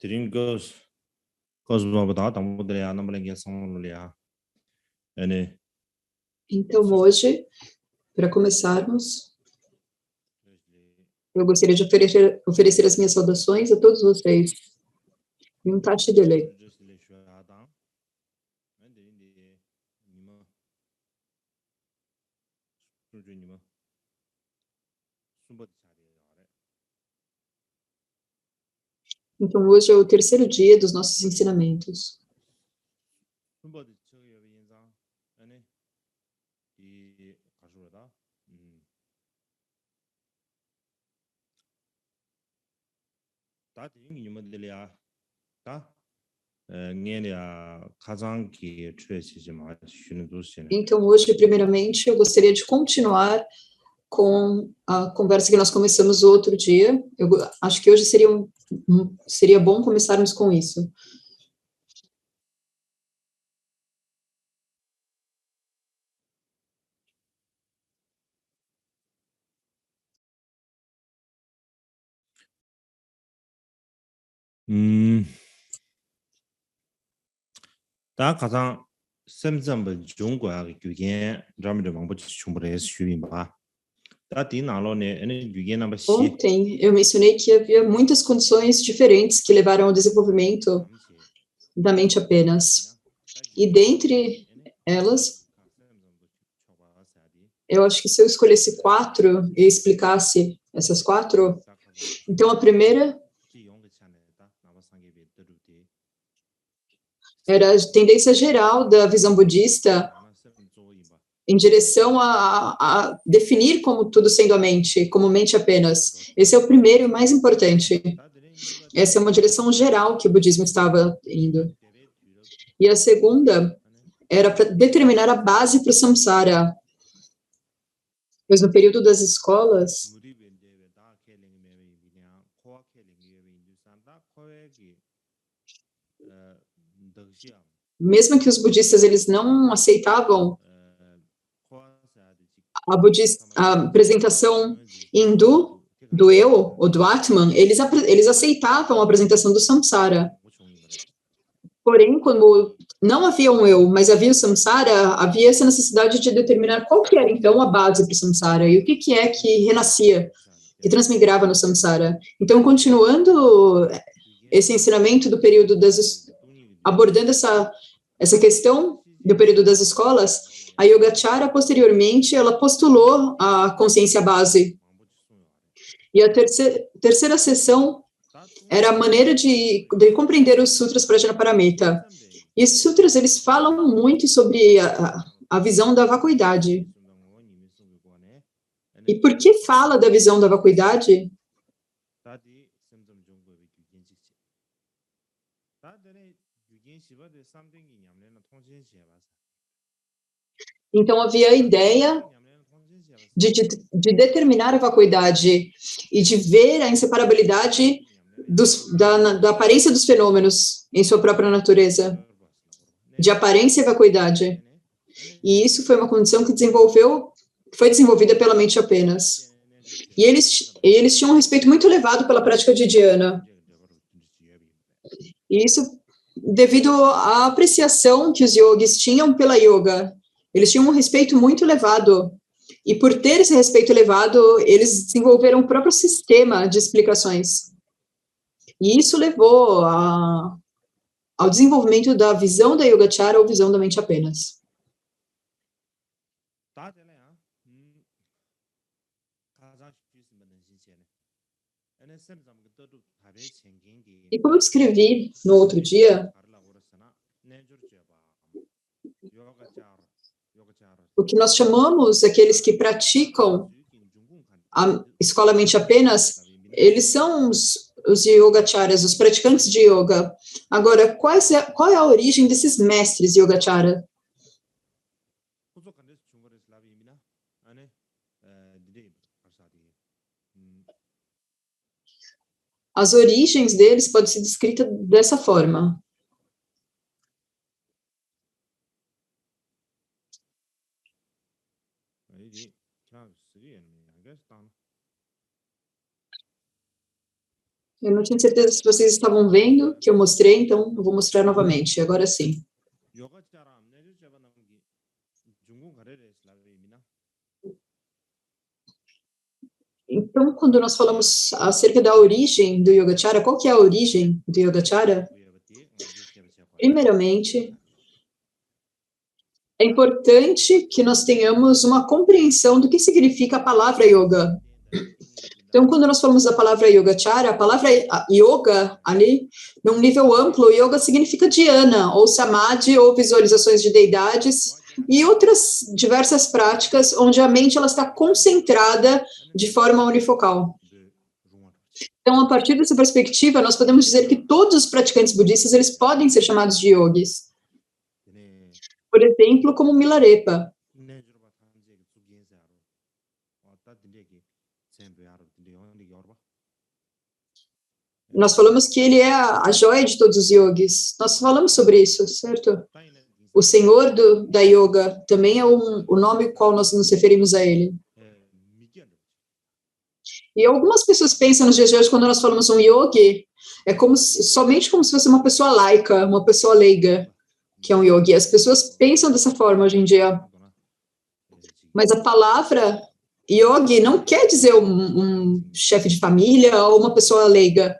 Tringos, Cosmobada, Tamudeana, Malenga, Samulia. Então, hoje, para começarmos, eu gostaria de oferecer as minhas saudações a todos vocês. E um tache de lei. Então, hoje é o terceiro dia dos nossos ensinamentos. Então, hoje, primeiramente, eu gostaria de continuar com a conversa que nós começamos outro dia. Eu acho que hoje seria bom começarmos com isso. 다 가장 샘점을 좋은 거야 규겐 잠을 방법 충분히 수빈 봐. 다 디나로네 에네 규겐 넘버 시. Ontem eu mencionei que havia muitas condições diferentes que levaram ao desenvolvimento da mente apenas. E dentre elas, eu acho que se eu escolhesse 4 e explicasse essas 4, então a primeira era a tendência geral da visão budista em direção a definir como tudo sendo a mente, como mente apenas. Esse é o primeiro e mais importante. Essa é uma direção geral que o budismo estava indo. E a segunda era para determinar a base para o samsara. Pois no período das escolas, mesmo que os budistas eles não aceitavam a apresentação hindu do eu, ou do Atman, eles aceitavam a apresentação do samsara. Porém, quando não havia um eu, mas havia o samsara, havia essa necessidade de determinar qual que era, então, a base para o samsara, e o que é que renascia, que transmigrava no samsara. Então, continuando esse ensinamento do período abordando essa questão do período das escolas, a Yogacara, posteriormente, ela postulou a consciência base. E a terceira sessão era a maneira de compreender os sutras Prajnaparamita. E esses sutras, eles falam muito sobre a visão da vacuidade. E por que fala da visão da vacuidade? Então, havia a ideia de determinar a vacuidade e de ver a inseparabilidade da aparência dos fenômenos em sua própria natureza, de aparência e vacuidade. E isso foi uma condição que foi desenvolvida pela mente apenas. E eles tinham um respeito muito elevado pela prática de dhyana. E isso devido à apreciação que os yogis tinham pela yoga. Eles tinham um respeito muito elevado. E por ter esse respeito elevado, eles desenvolveram o próprio sistema de explicações. E isso levou ao desenvolvimento da visão da Yogacara ou visão da mente apenas. E como eu escrevi no outro dia, o que nós chamamos aqueles que praticam a escola mente apenas, eles são os yogacharyas, os praticantes de yoga. Agora, qual é a origem desses mestres yogachara? As origens deles podem ser descritas dessa forma. Eu não tinha certeza se vocês estavam vendo, que eu mostrei, então eu vou mostrar novamente, agora sim. Então, quando nós falamos acerca da origem do Yogacara, qual que é a origem do Yogacara? Primeiramente, é importante que nós tenhamos uma compreensão do que significa a palavra yoga. Então, quando nós falamos da palavra Yogacara, a palavra yoga, ali, num nível amplo, yoga significa dhyana, ou samadhi, ou visualizações de deidades, e outras diversas práticas onde a mente ela está concentrada de forma unifocal. Então, a partir dessa perspectiva, nós podemos dizer que todos os praticantes budistas eles podem ser chamados de yogis. Por exemplo, como Milarepa. Nós falamos que ele é a joia de todos os yogis. Nós falamos sobre isso, certo? O senhor da yoga também é o nome qual nós nos referimos a ele. E algumas pessoas pensam nos dias de hoje, quando nós falamos um yogi, é somente como se fosse uma pessoa laica, uma pessoa leiga, que é um yogi. As pessoas pensam dessa forma hoje em dia. Mas a palavra yogi não quer dizer um chefe de família ou uma pessoa leiga.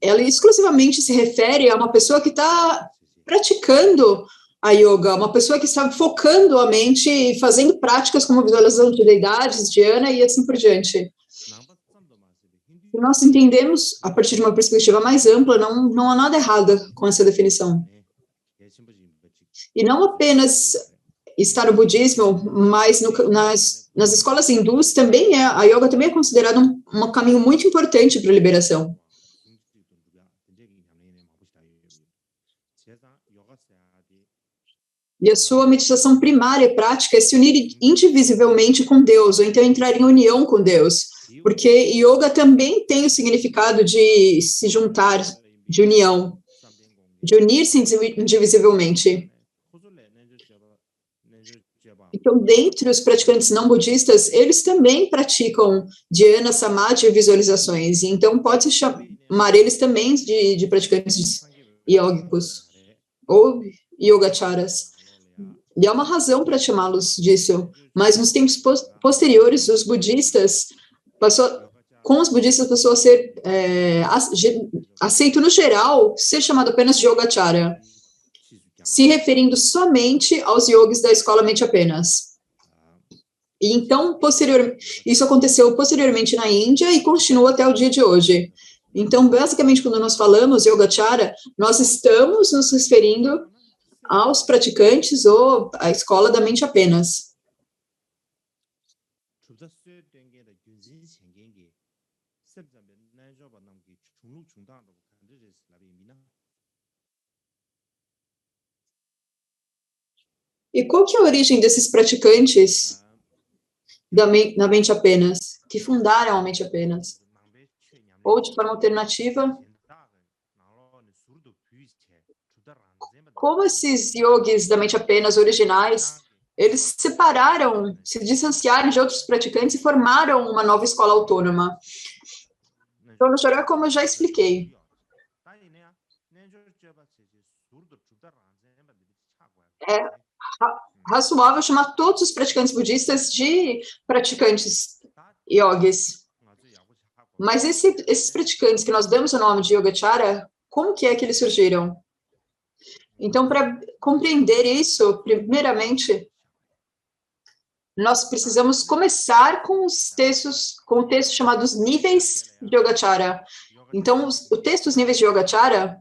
Ela exclusivamente se refere a uma pessoa que está praticando a yoga, uma pessoa que está focando a mente e fazendo práticas como visualização de deidades, dhyana e assim por diante. E nós entendemos, a partir de uma perspectiva mais ampla, não há nada errado com essa definição. E não apenas está no budismo, mas nas escolas hindus também a yoga também é considerada um caminho muito importante para a liberação. E a sua meditação primária e prática é se unir indivisivelmente com Deus, ou então entrar em união com Deus, porque yoga também tem o significado de se juntar, de união, de unir-se indivisivelmente. Então, dentre os praticantes não budistas, eles também praticam dhyana, samadhi e visualizações, então pode-se chamar eles também de praticantes yogicos, ou yogacharas. E há uma razão para chamá-los disso, mas nos tempos posteriores, os budistas com os budistas passou a ser aceito no geral ser chamado apenas de Yogachara, se referindo somente aos yogis da escola mente apenas. E então, isso aconteceu posteriormente na Índia e continua até o dia de hoje. Então, basicamente, quando nós falamos Yogachara, nós estamos nos referindo aos praticantes ou à escola da mente apenas. E qual que é a origem desses praticantes da mente apenas, que fundaram a mente apenas? Ou, de forma alternativa, como esses yogis da mente apenas originais, eles se separaram, se distanciaram de outros praticantes e formaram uma nova escola autônoma. Então, no geral, como eu já expliquei. É razoável chamar todos os praticantes budistas de praticantes yogis. Mas esses praticantes que nós damos o nome de Yogachara, como que é que eles surgiram? Então, para compreender isso, primeiramente, nós precisamos começar com o texto chamado Os Níveis de Yogachara. Então, o texto Os Níveis de Yogachara,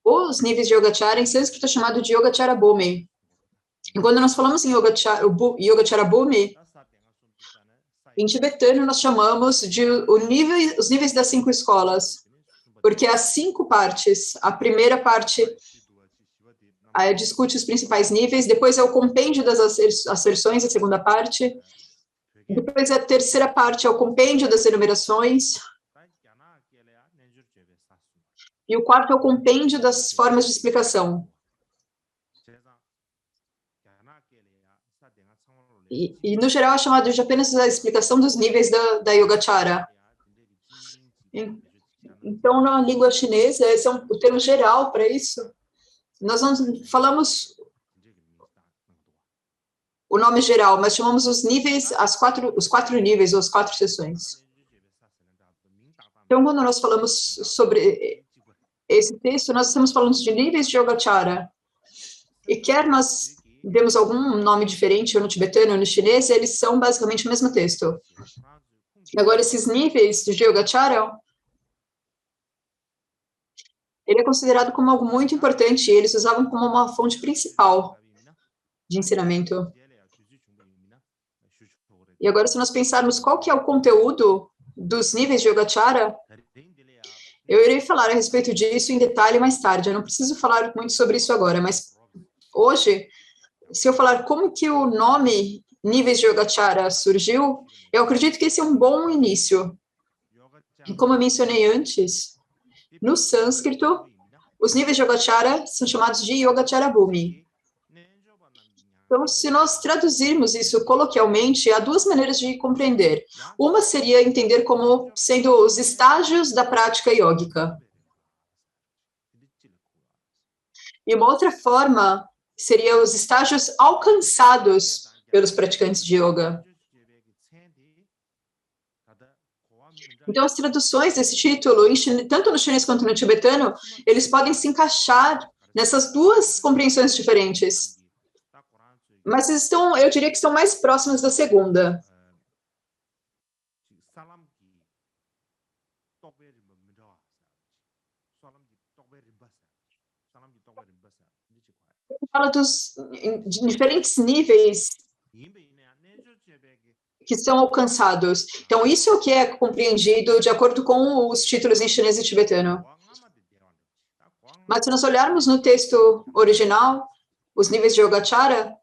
os níveis de Yogachara, em sânscrito é chamado de Yogachara Bhumi. E quando nós falamos em Yogachara Bhumi, em tibetano nós chamamos de os níveis das 5 escolas, porque há 5 partes. A primeira parte discute os principais níveis, depois é o compêndio das asserções, a segunda parte, depois a terceira parte é o compêndio das enumerações, e o quarto é o compêndio das formas de explicação. E no geral, é chamado de apenas a explicação dos níveis da Yogacara. Então, na língua chinesa, esse é o termo geral para isso. Nós não falamos o nome geral, mas chamamos os níveis, os quatro níveis, ou as 4 seções. Então, quando nós falamos sobre esse texto, nós estamos falando de níveis de Yogacara. E quer nós demos algum nome diferente, ou no tibetano, ou no chinês, eles são basicamente o mesmo texto. Agora, esses níveis de Yogacara, ele é considerado como algo muito importante, e eles usavam como uma fonte principal de ensinamento. E agora, se nós pensarmos qual que é o conteúdo dos níveis de Yogacara, eu irei falar a respeito disso em detalhe mais tarde. Eu não preciso falar muito sobre isso agora, mas hoje, se eu falar como que o nome níveis de Yogacara surgiu, eu acredito que esse é um bom início. E como eu mencionei antes, no sânscrito, os níveis de Yogacara são chamados de Yogacara Bhumi. Então, se nós traduzirmos isso coloquialmente, há 2 maneiras de compreender. Uma seria entender como sendo os estágios da prática yógica. E uma outra forma seria os estágios alcançados pelos praticantes de yoga. Então, as traduções desse título, tanto no chinês quanto no tibetano, eles podem se encaixar nessas 2 compreensões diferentes. Mas eu diria que estão mais próximas da segunda. Fala de diferentes níveis que são alcançados. Então, isso é o que é compreendido de acordo com os títulos em chinês e tibetano. Mas se nós olharmos no texto original, os níveis de Yogacara,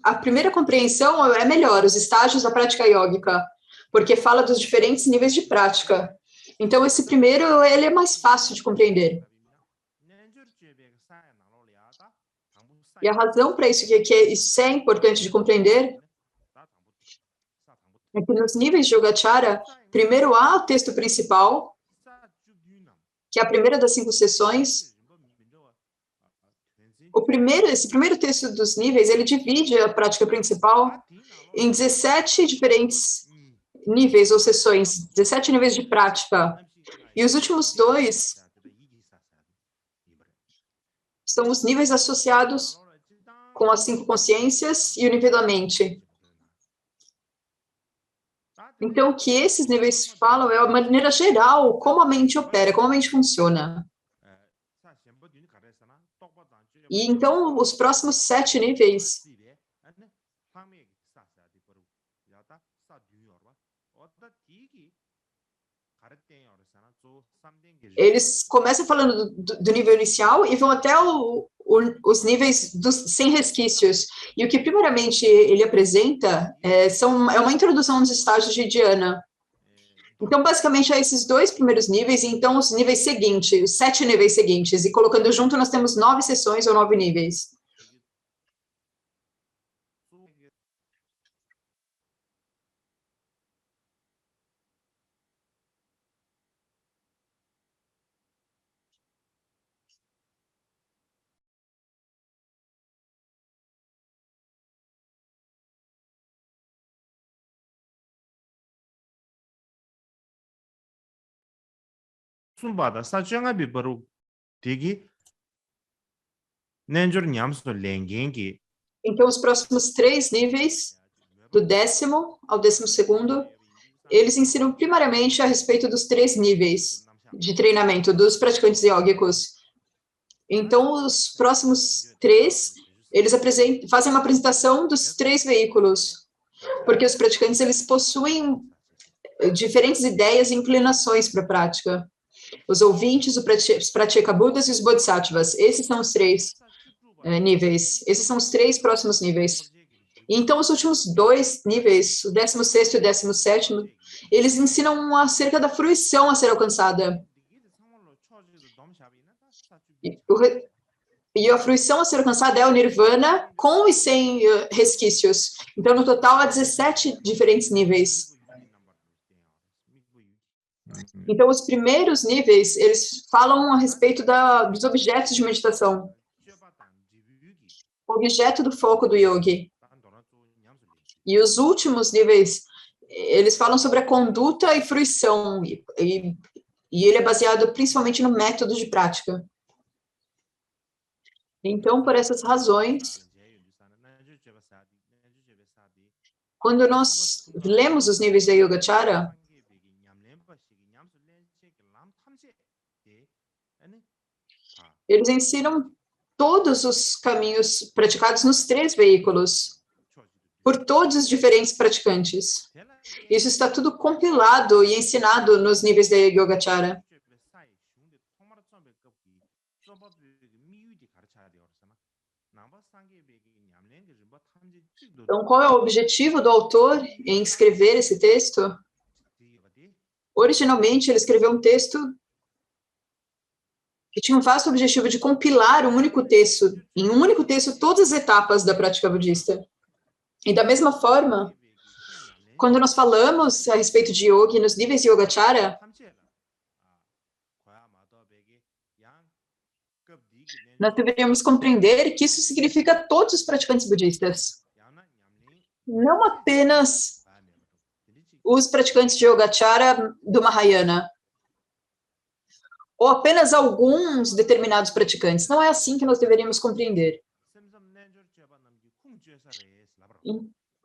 a primeira compreensão é melhor, os estágios da prática yógica, porque fala dos diferentes níveis de prática. Então, esse primeiro, ele é mais fácil de compreender. E a razão para isso, isso é importante de compreender, é que nos níveis de Yogacara, primeiro há o texto principal, que é a primeira das 5 sessões. Esse primeiro texto dos níveis, ele divide a prática principal em 17 diferentes níveis ou sessões, 17 níveis de prática. E os últimos 2 são os níveis associados com as 5 consciências e o nível da mente. Então, o que esses níveis falam é a maneira geral, como a mente opera, como a mente funciona. E então, os próximos 7 níveis, eles começam falando do nível inicial e vão até os níveis sem resquícios. E o que, primeiramente, ele apresenta é uma introdução dos estágios de dhyana. Então, basicamente, há esses 2 primeiros níveis, e então os níveis seguintes, os 7 níveis seguintes, e colocando junto, nós temos 9 sessões ou 9 níveis. Sumbada sajangabi baru digi nenjor nyamso lengengi. Então, os próximos 3 níveis, do 10º ao 12º, eles ensinam primariamente a respeito dos 3 níveis de treinamento dos praticantes yógicos. Então, os próximos 3, eles fazem uma apresentação dos 3 veículos, porque os praticantes, eles possuem diferentes ideias e inclinações para a prática. Os ouvintes, os pratyekabuddhas e os bodhisattvas, esses são os 3 níveis, esses são os 3 próximos níveis. E então, os últimos 2 níveis, o 16º e o 17º, eles ensinam acerca da fruição a ser alcançada. E a fruição a ser alcançada é o Nirvana, com e sem resquícios. Então, no total, há 17 diferentes níveis. Então, os primeiros níveis, eles falam a respeito dos objetos de meditação. O objeto do foco do yogi. E os últimos níveis, eles falam sobre a conduta e fruição. E ele é baseado principalmente no método de prática. Então, por essas razões, quando nós lemos os níveis da Yogacara, eles ensinam todos os caminhos praticados nos 3 veículos, por todos os diferentes praticantes. Isso está tudo compilado e ensinado nos níveis da Yogacara. Então, qual é o objetivo do autor em escrever esse texto? Originalmente, ele escreveu um texto que tinha um vasto objetivo de compilar um único texto, em um único texto, todas as etapas da prática budista. E da mesma forma, quando nós falamos a respeito de yoga nos níveis de Yogacara, nós deveríamos compreender que isso significa todos os praticantes budistas. Não apenas os praticantes de Yogacara do Mahayana, ou apenas alguns determinados praticantes. Não é assim que nós deveríamos compreender.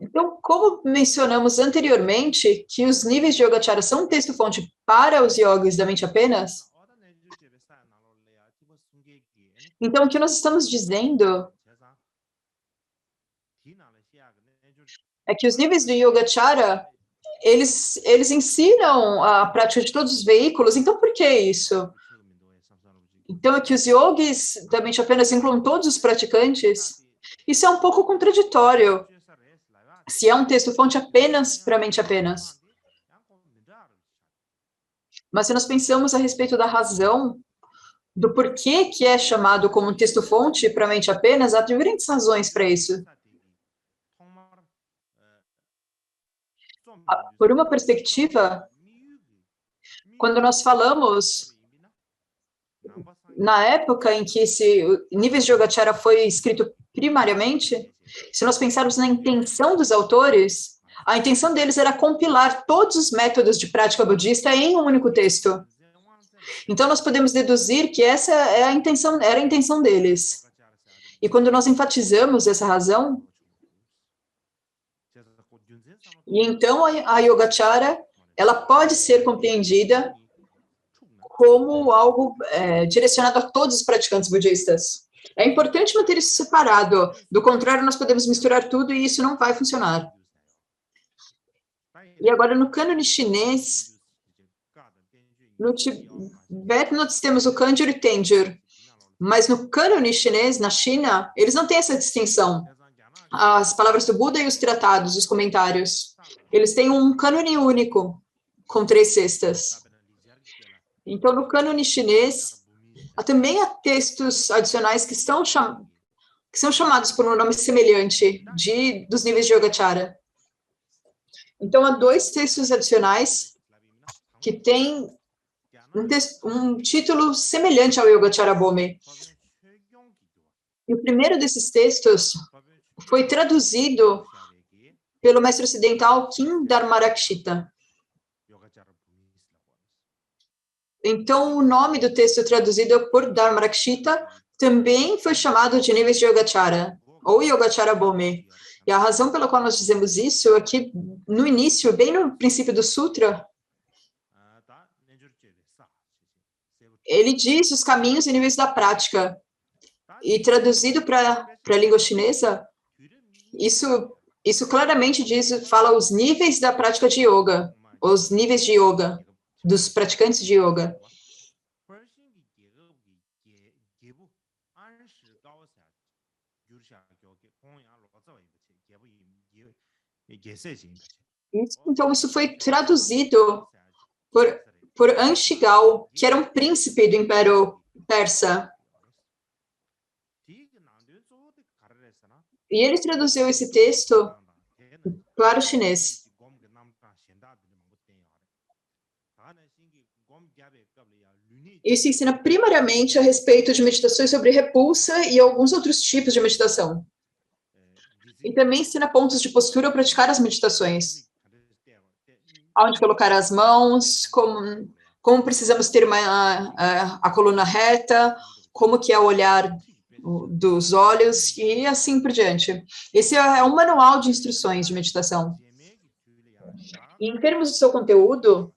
Então, como mencionamos anteriormente, que os níveis de Yogacara são um texto-fonte para os yogis da mente apenas, então o que nós estamos dizendo é que os níveis do Yogacara, eles ensinam a prática de todos os veículos. Então, por que isso? Então, é que os yogis da mente apenas incluam todos os praticantes? Isso é um pouco contraditório, se é um texto-fonte apenas para a mente apenas. Mas se nós pensamos a respeito da razão, do porquê que é chamado como um texto-fonte para a mente apenas, há diferentes razões para isso. Por uma perspectiva, quando nós falamos, na época em que esse níveis de Yogacara foi escrito primariamente, se nós pensarmos na intenção dos autores, a intenção deles era compilar todos os métodos de prática budista em um único texto. Então, nós podemos deduzir que essa é a intenção, era a intenção deles. E quando nós enfatizamos essa razão, e então a Yogacara, ela pode ser compreendida como algo direcionado a todos os praticantes budistas. É importante manter isso separado, do contrário, nós podemos misturar tudo e isso não vai funcionar. E agora, no cânone chinês, no Tibete, nós temos o Kanjur e o Tenjur, mas no cânone chinês, na China, eles não têm essa distinção. As palavras do Buda e os tratados, os comentários, eles têm um cânone único, com 3 cestas. Então, no cânone chinês, também há textos adicionais que são chamados por um nome semelhante dos níveis de Yogacara. Então, há 2 textos adicionais que têm um título semelhante ao Yogacara Bome. E o primeiro desses textos foi traduzido pelo mestre ocidental Kim Dharmarakshita. Então, o nome do texto traduzido por Dharmarakshita também foi chamado de níveis de Yogacara, ou Yogacara Bome. E a razão pela qual nós dizemos isso é que, no início, bem no princípio do sutra, ele diz os caminhos e níveis da prática. E traduzido para a língua chinesa, isso claramente fala os níveis da prática de yoga, os níveis de yoga, dos praticantes de yoga. Então, isso foi traduzido por Anshigal, que era um príncipe do Império Persa. E ele traduziu esse texto para o chinês. Isso ensina primariamente a respeito de meditações sobre repulsa e alguns outros tipos de meditação. E também ensina pontos de postura ao praticar as meditações. Onde colocar as mãos, como precisamos ter a coluna reta, como que é o olhar dos olhos e assim por diante. Esse é um manual de instruções de meditação. E em termos do seu conteúdo,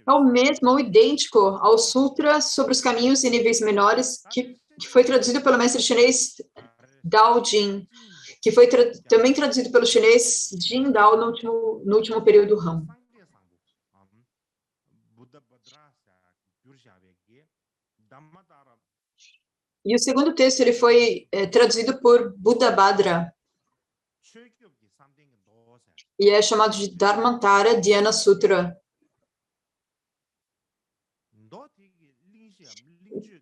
é o mesmo, ou idêntico ao Sutra sobre os caminhos e níveis menores, que foi traduzido pelo mestre chinês Dao Jing, que foi também traduzido pelo chinês Jing Dao no último período Han. E o segundo texto ele foi traduzido por Buddhabhadra e é chamado de Dharmantara Dhyana Sutra.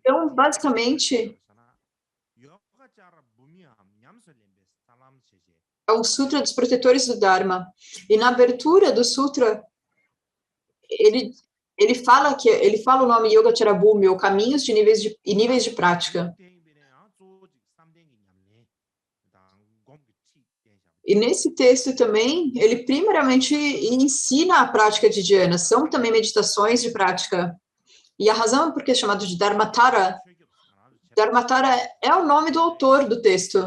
Então, basicamente, é o Sutra dos Protetores do Dharma. E na abertura do Sutra, ele fala o nome Yogacara Bhumi, ou caminhos de níveis de prática. E nesse texto também, ele primariamente ensina a prática de dhyana, são também meditações de prática. E a razão por que é chamado de Dharmatara é o nome do autor do texto.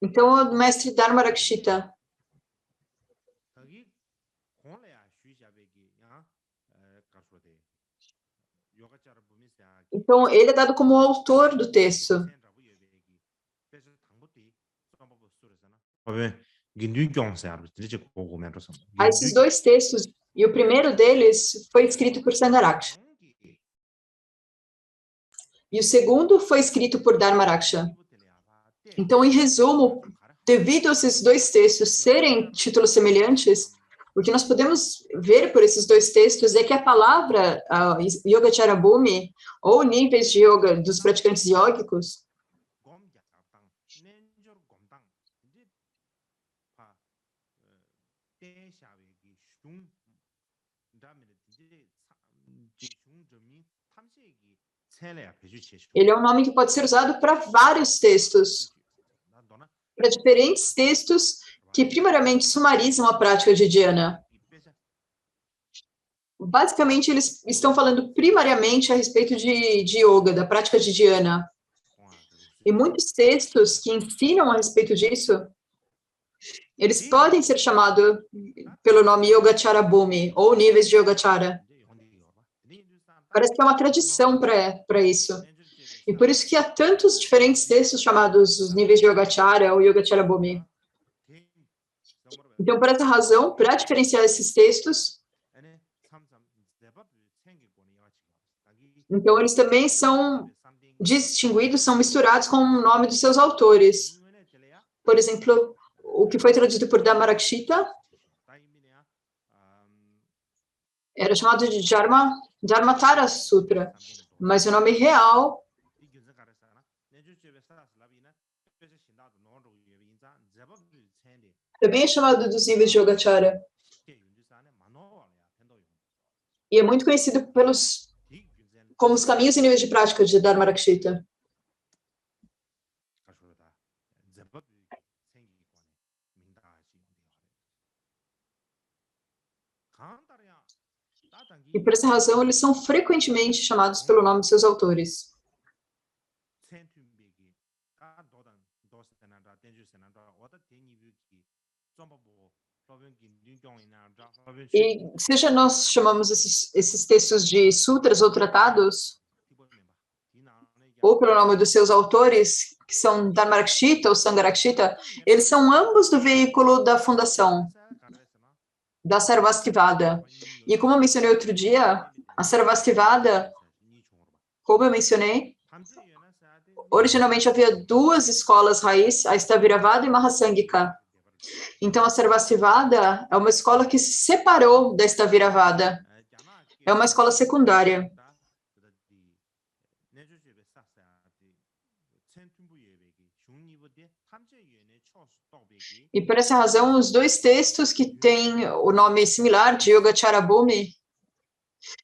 Então, é o mestre Dharmarakshita. Então, ele é dado como o autor do texto. Há esses dois textos, e o primeiro deles foi escrito por Sangharakshita. E o segundo foi escrito por Dharmarakshita. Então, em resumo, devido a esses dois textos serem títulos semelhantes, o que nós podemos ver por esses dois textos é que a palavra Yogacara Bhumi, ou níveis de yoga dos praticantes yógicos, ele é um nome que pode ser usado para vários textos, para diferentes textos que primariamente sumarizam a prática de dhyana. Basicamente, eles estão falando primariamente a respeito de yoga, da prática de dhyana. E muitos textos que ensinam a respeito disso, eles podem ser chamados pelo nome Yogacara Bhumi, ou níveis de Yogacara. Parece que é uma tradição para isso. E por isso que há tantos diferentes textos chamados os níveis de Yogacara ou Yogacara Bhumi. Então, por essa razão, para diferenciar esses textos, então eles também são distinguidos, são misturados com o nome dos seus autores. Por exemplo, o que foi traduzido por Dharmarakshita era chamado de Dharmatara Sutra, mas o nome real também é chamado dos níveis de Yogacara. E é muito conhecido como os caminhos e níveis de prática de Dharmarakshita. E por essa razão, eles são frequentemente chamados pelo nome de seus autores. E seja nós chamamos esses textos de sutras ou tratados, ou pelo nome dos seus autores, que são Dharmarakshita ou Sangharakshita, eles são ambos do veículo da fundação, da Sarvastivada. E como eu mencionei outro dia, a Sarvastivada, como eu mencionei, originalmente havia duas escolas raiz, a Staviravada e Mahasangika. Então, a Sarvastivada é uma escola que se separou da Sthaviravada. É uma escola secundária. E por essa razão, os dois textos que têm o nome similar de Yogacara Bhumi,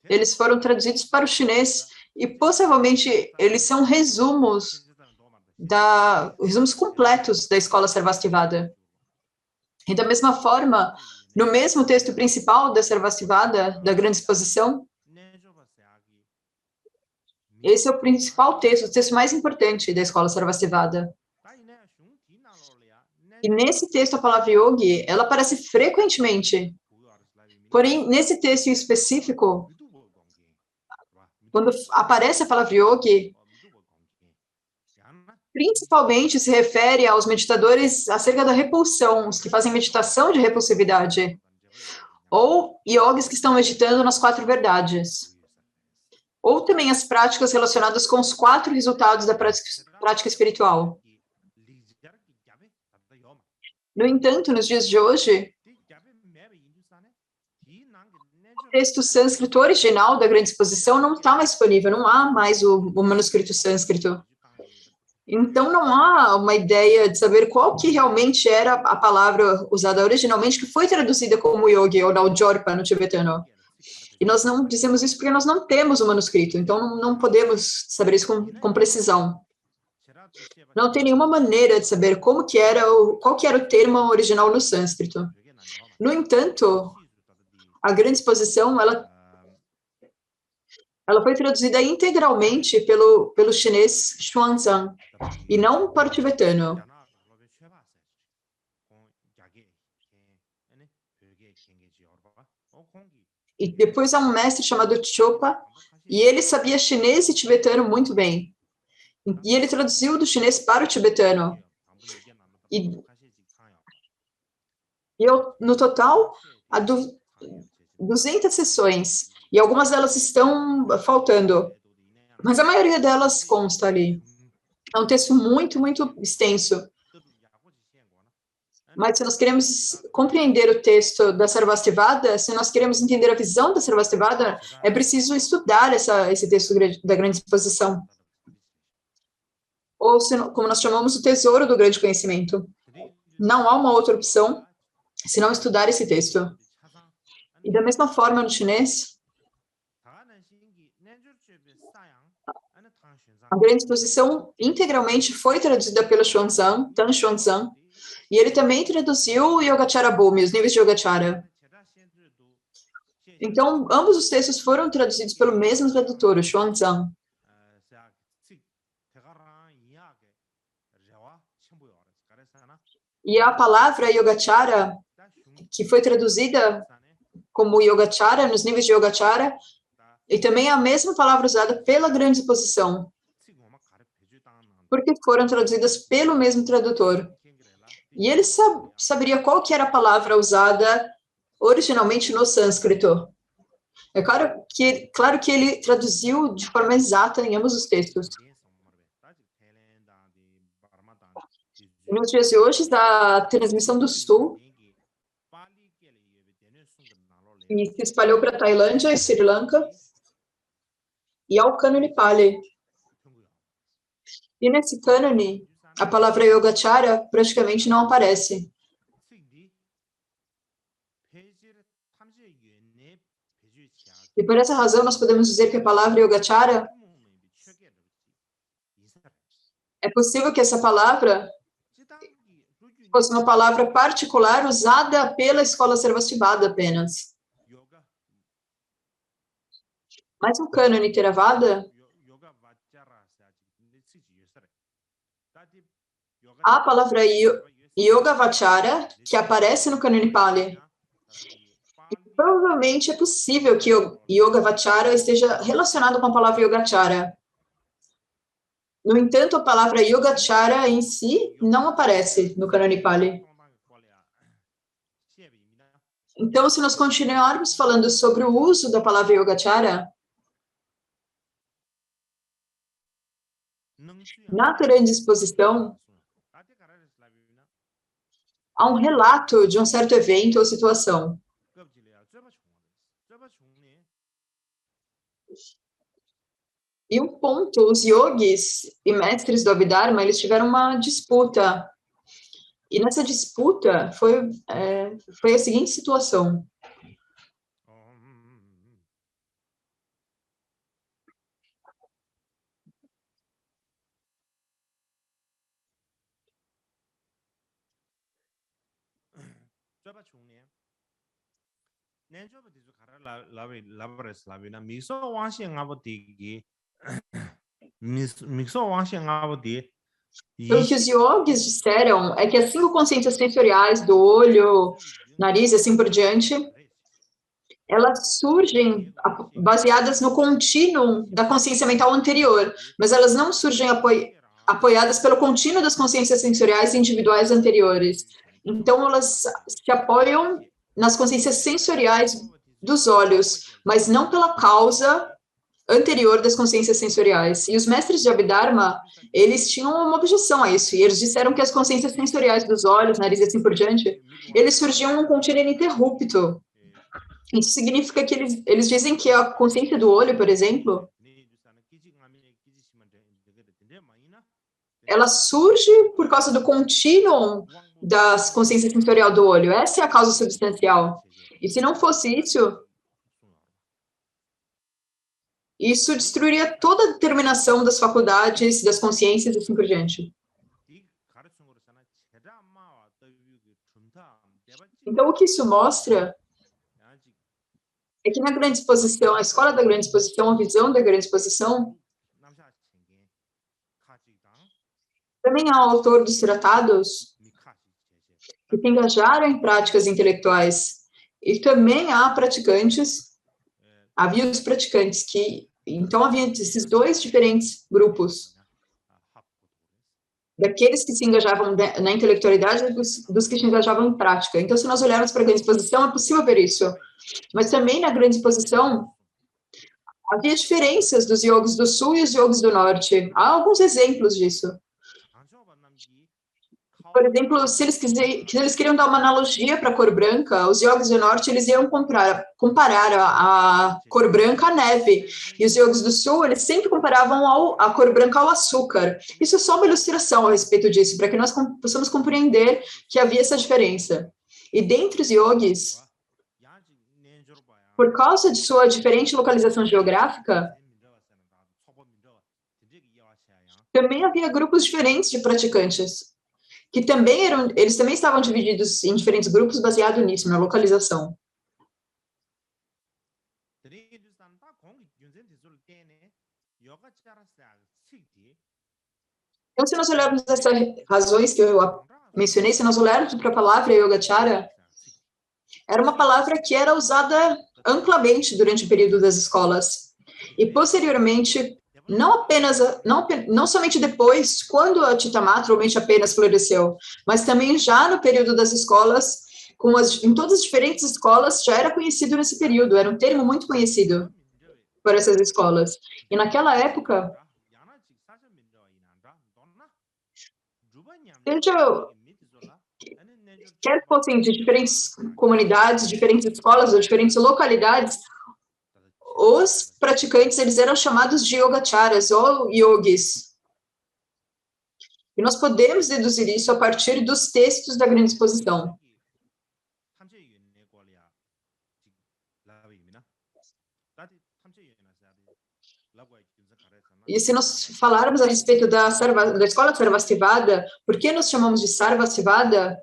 eles foram traduzidos para o chinês e possivelmente eles são resumos completos da escola Sarvastivada. E da mesma forma, no mesmo texto principal da Sarvastivada, da Grande Exposição, esse é o principal texto, o texto mais importante da escola Sarvastivada. E nesse texto, a palavra yogi, ela aparece frequentemente. Porém, nesse texto em específico, quando aparece a palavra yogi, principalmente se refere aos meditadores acerca da repulsão, os que fazem meditação de repulsividade, ou yogis que estão meditando nas 4 verdades, ou também as práticas relacionadas com os 4 resultados da prática espiritual. No entanto, nos dias de hoje, o texto sânscrito original da Grande Exposição não está mais disponível, não há mais o manuscrito sânscrito. Então, não há uma ideia de saber qual que realmente era a palavra usada originalmente, que foi traduzida como yogi ou naujorpa no tibetano. E nós não dizemos isso porque nós não temos o manuscrito, então não podemos saber isso com precisão. Não tem nenhuma maneira de saber qual que era o termo original no sânscrito. No entanto, a Grande Exposição, ela foi traduzida integralmente pelo chinês Xuanzang, e não para o tibetano. E depois há um mestre chamado Chopa, e ele sabia chinês e tibetano muito bem. E ele traduziu do chinês para o tibetano. E no total, há 200 sessões, e algumas delas estão faltando, mas a maioria delas consta ali. É um texto muito, muito extenso. Mas se nós queremos compreender o texto da Sarvastivada, se nós queremos entender a visão da Sarvastivada, é preciso estudar esse texto da Grande Exposição. Ou, como nós chamamos, o tesouro do grande conhecimento. Não há uma outra opção senão estudar esse texto. E da mesma forma, no chinês, a Grande Exposição integralmente foi traduzida pelo Xuanzang, Tan Xuanzang, e ele também traduziu o Yogacara Bhumi, os níveis de Yogacara. Então, ambos os textos foram traduzidos pelo mesmo tradutor, o Xuanzang. E a palavra Yogacara, que foi traduzida como Yogacara, nos níveis de Yogacara, e também é a mesma palavra usada pela Grande Exposição, porque foram traduzidas pelo mesmo tradutor. E ele saberia qual que era a palavra usada originalmente no sânscrito. É claro que ele traduziu de forma exata em ambos os textos. Nos dias de hoje, da transmissão do Sul, e se espalhou para a Tailândia e Sri Lanka, e ao cânone Pali. E nesse cânone, a palavra Yogacara praticamente não aparece. E por essa razão, nós podemos dizer que a palavra Yogacara, é possível que essa palavra fosse uma palavra particular usada pela escola Sarvastivada apenas. Mas o cânone Theravada, a palavra Yogavachara, que aparece no cânone Pali. E provavelmente é possível que Yogavachara esteja relacionado com a palavra Yogachara. No entanto, a palavra Yogachara em si não aparece no cânone Pali. Então, se nós continuarmos falando sobre o uso da palavra Yogachara, na Grande Exposição, há um relato de um certo evento ou situação. E um ponto, os yogis e mestres do Abhidharma, eles tiveram uma disputa. E nessa disputa foi a seguinte situação. Então, o que os yogis disseram é que as 5 consciências sensoriais do olho, nariz e assim por diante, elas surgem baseadas no contínuo da consciência mental anterior, mas elas não surgem apoiadas pelo contínuo das consciências sensoriais individuais anteriores. Então, elas se apoiam nas consciências sensoriais dos olhos, mas não pela causa anterior das consciências sensoriais. E os mestres de Abhidharma, eles tinham uma objeção a isso, e eles disseram que as consciências sensoriais dos olhos, nariz e assim por diante, eles surgiam num contínuo ininterrupto. Isso significa que eles dizem que a consciência do olho, por exemplo, ela surge por causa do contínuo das consciências sensorial do olho. Essa é a causa substancial. E se não fosse isso destruiria toda a determinação das faculdades, das consciências e assim por diante. Então, o que isso mostra é que na grande exposição, a escola da grande exposição, a visão da grande exposição, também há autor dos tratados que se engajaram em práticas intelectuais. E também há praticantes, havia os praticantes que, então havia esses 2 diferentes grupos, daqueles que se engajavam na intelectualidade e dos que se engajavam em prática. Então, se nós olharmos para a grande exposição, é possível ver isso. Mas também na grande exposição, havia diferenças dos yogis do sul e os yogis do norte. Há alguns exemplos disso. Por exemplo, se eles queriam dar uma analogia para a cor branca, os yogis do norte, eles iam comparar a cor branca à neve. E os yogis do sul, eles sempre comparavam a cor branca ao açúcar. Isso é só uma ilustração a respeito disso, para que nós possamos compreender que havia essa diferença. E dentre os yogis, por causa de sua diferente localização geográfica, também havia grupos diferentes de praticantes, que também eles também estavam divididos em diferentes grupos baseado nisso, na localização. Então, se nós olharmos essas razões que eu mencionei, se nós olharmos para a palavra Yogacara, era uma palavra que era usada amplamente durante o período das escolas. E, posteriormente, não somente depois, quando a Chitta-Matra, ou mente apenas, floresceu, mas também já no período das escolas, em todas as diferentes escolas, já era conhecido nesse período, era um termo muito conhecido por essas escolas. E naquela época, quer fossem de diferentes comunidades, diferentes escolas ou diferentes localidades, os praticantes, eles eram chamados de yogacharas ou yogis. E nós podemos deduzir isso a partir dos textos da grande exposição. E se nós falarmos a respeito da escola Sarvastivada, por que nós chamamos de Sarvastivada?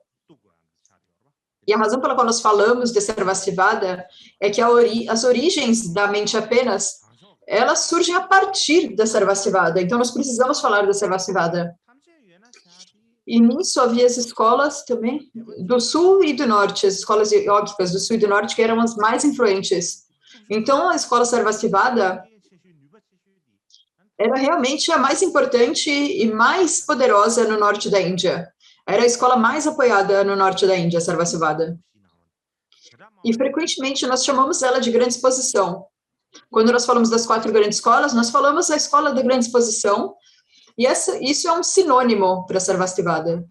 E a razão pela qual nós falamos de Sarvastivada é que as origens da mente apenas, elas surgem a partir da Sarvastivada. Então, nós precisamos falar da Sarvastivada. E nisso havia as escolas também do sul e do norte, as escolas yógicas do sul e do norte, que eram as mais influentes. Então, a escola Sarvastivada era realmente a mais importante e mais poderosa no norte da Índia. Era a escola mais apoiada no norte da Índia, Sarvastivada. E, frequentemente, nós chamamos ela de grande exposição. Quando nós falamos das 4 grandes escolas, nós falamos da escola da grande exposição, e isso é um sinônimo para Sarvastivada.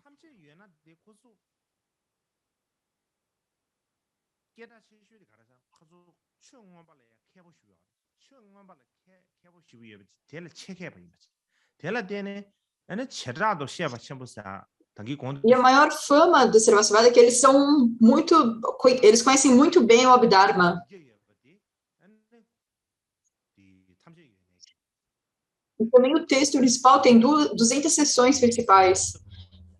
E a maior fama do Sarvastivada é que eles eles conhecem muito bem o Abhidharma. E também o texto principal tem 200 sessões principais.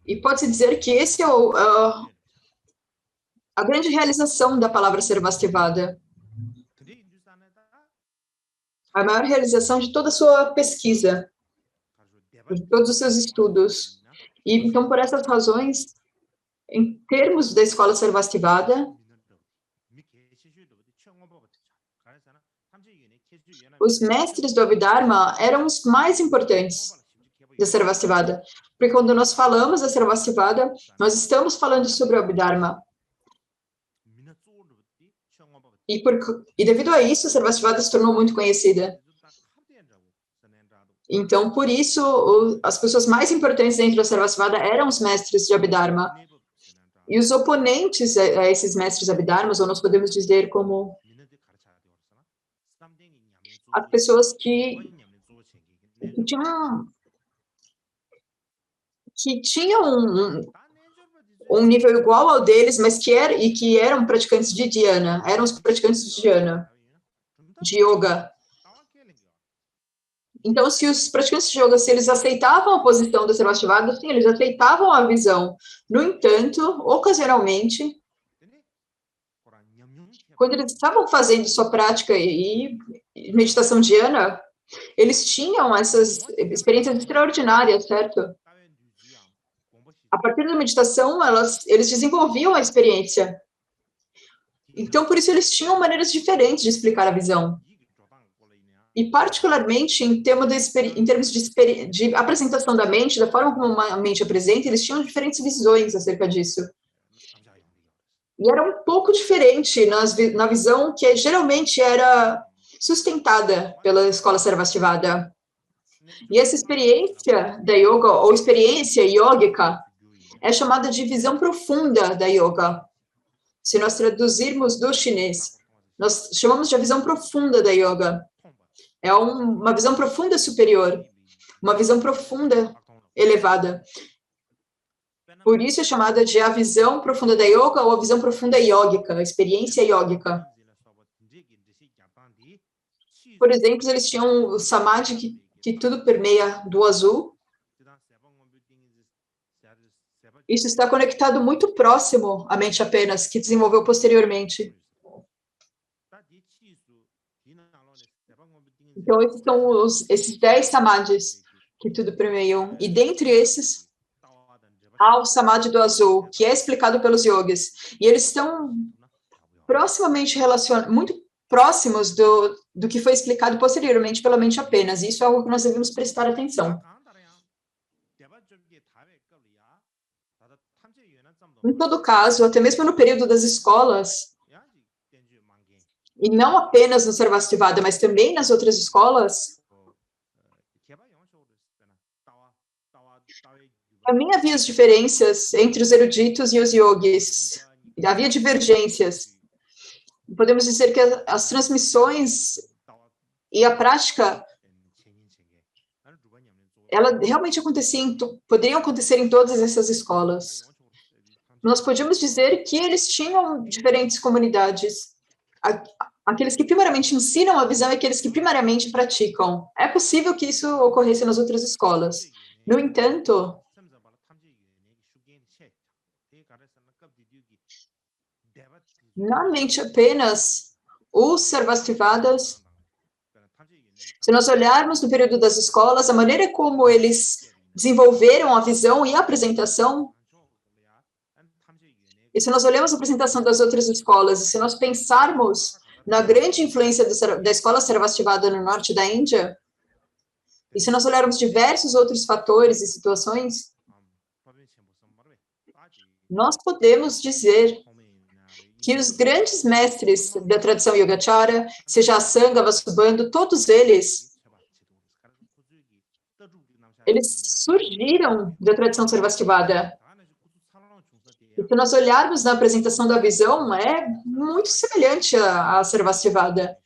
E pode-se dizer que esse é a grande realização da palavra Sarvastivada. A maior realização de toda a sua pesquisa, de todos os seus estudos. E, então, por essas razões, em termos da escola Sarvastivada, os mestres do Abhidharma eram os mais importantes da Sarvastivada. Porque quando nós falamos da Sarvastivada, nós estamos falando sobre o Abhidharma. E devido a isso, a Sarvastivada se tornou muito conhecida. Então, por isso, as pessoas mais importantes dentro da Sarvastivada eram os mestres de Abhidharma. E os oponentes a esses mestres Abhidharmas, ou nós podemos dizer como as pessoas que tinham um nível igual ao deles, mas que eram praticantes de dhyana, eram os praticantes de dhyana, de yoga. Então, se os praticantes de yoga, se eles aceitavam a posição do Sarvastivada, sim, eles aceitavam a visão. No entanto, ocasionalmente, quando eles estavam fazendo sua prática e meditação dhyana, eles tinham essas experiências extraordinárias, certo? A partir da meditação, eles desenvolviam a experiência. Então, por isso, eles tinham maneiras diferentes de explicar a visão. E, particularmente, em termos de apresentação da mente, da forma como a mente apresenta, eles tinham diferentes visões acerca disso. E era um pouco diferente na visão que geralmente era sustentada pela escola Sarvastivada. E essa experiência da yoga, ou experiência yógica, é chamada de visão profunda da yoga. Se nós traduzirmos do chinês, nós chamamos de a visão profunda da yoga. É uma visão profunda superior, uma visão profunda elevada. Por isso é chamada de a visão profunda da yoga ou a visão profunda yógica, a experiência yógica. Por exemplo, eles tinham o samadhi que tudo permeia do azul. Isso está conectado muito próximo à mente apenas, que desenvolveu posteriormente. Então, esses são esses 10 samadhis que tudo permeiam. E dentre esses, há o samadhi do azul, que é explicado pelos yogis. E eles estão proximamente relacionados, muito próximos do que foi explicado posteriormente pela mente apenas. Isso é algo que nós devemos prestar atenção. Em todo caso, até mesmo no período das escolas, e não apenas no Sarvastivada, mas também nas outras escolas, também havia as diferenças entre os eruditos e os yogis. Havia divergências. Podemos dizer que as transmissões e a prática, ela realmente poderiam acontecer em todas essas escolas. Nós podíamos dizer que eles tinham diferentes comunidades. Aqueles que primariamente ensinam a visão e aqueles que primariamente praticam. É possível que isso ocorresse nas outras escolas. No entanto, na mente apenas, os Sarvastivadas, se nós olharmos no período das escolas, a maneira como eles desenvolveram a visão e a apresentação, e se nós olhamos a apresentação das outras escolas, e se nós pensarmos na grande influência da escola Sarvastivada no norte da Índia, e se nós olharmos diversos outros fatores e situações, nós podemos dizer que os grandes mestres da tradição Yogacara, seja a Sangha, Vasubandhu, todos eles surgiram da tradição Sarvastivada. E se nós olharmos na apresentação da visão, é muito semelhante à Sarvastivada.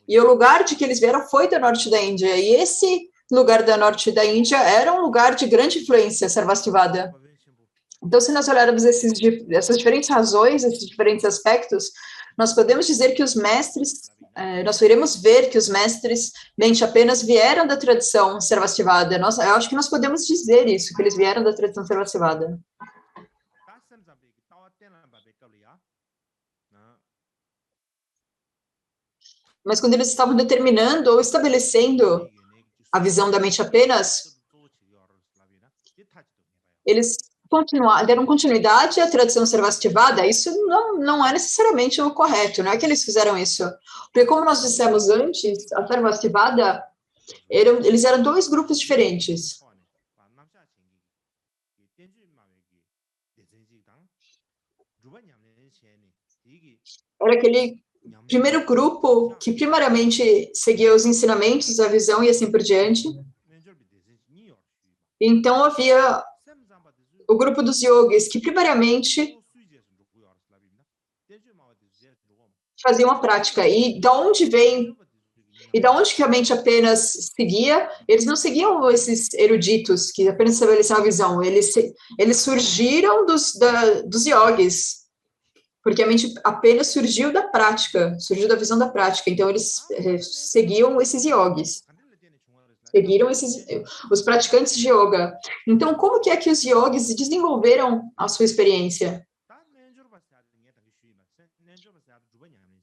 E o lugar de que eles vieram foi do norte da Índia. E esse lugar do norte da Índia era um lugar de grande influência Sarvastivada. Então, se nós olharmos essas diferentes razões, esses diferentes aspectos, nós podemos dizer que os mestres, nós iremos ver que os mestres mente apenas vieram da tradição Sarvastivada. Eu acho que nós podemos dizer isso, que eles vieram da tradição Sarvastivada. Mas quando eles estavam determinando ou estabelecendo a visão da mente apenas, eles deram continuidade à tradição Sarvastivada. Isso não é necessariamente o correto, não é que eles fizeram isso. Porque como nós dissemos antes, a Sarvastivada, eles eram dois grupos diferentes. Era aquele primeiro grupo que primariamente seguia os ensinamentos, a visão e assim por diante. Então havia o grupo dos yogis que primariamente faziam a prática. E da onde que a mente apenas seguia? Eles não seguiam esses eruditos que apenas estabeleciam a visão. Eles surgiram dos yogis. Porque a mente apenas surgiu da prática, surgiu da visão da prática. Então, eles seguiam esses yogis. Seguiram os praticantes de yoga. Então, como que é que os yogis desenvolveram a sua experiência?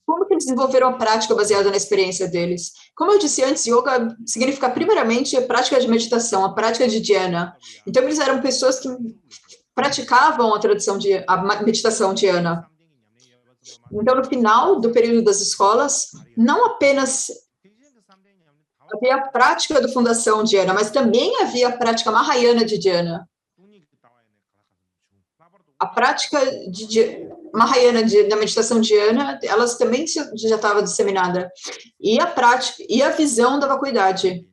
Como que eles desenvolveram a prática baseada na experiência deles? Como eu disse antes, yoga significa primeiramente a prática de meditação, a prática de dhyana. Então, eles eram pessoas que praticavam a meditação dhyana. Então, no final do período das escolas, não apenas havia a prática da fundação dhyana, mas também havia a prática mahayana de dhyana. A prática mahayana da meditação dhyana, elas também já estava disseminada. E a prática e a visão da vacuidade.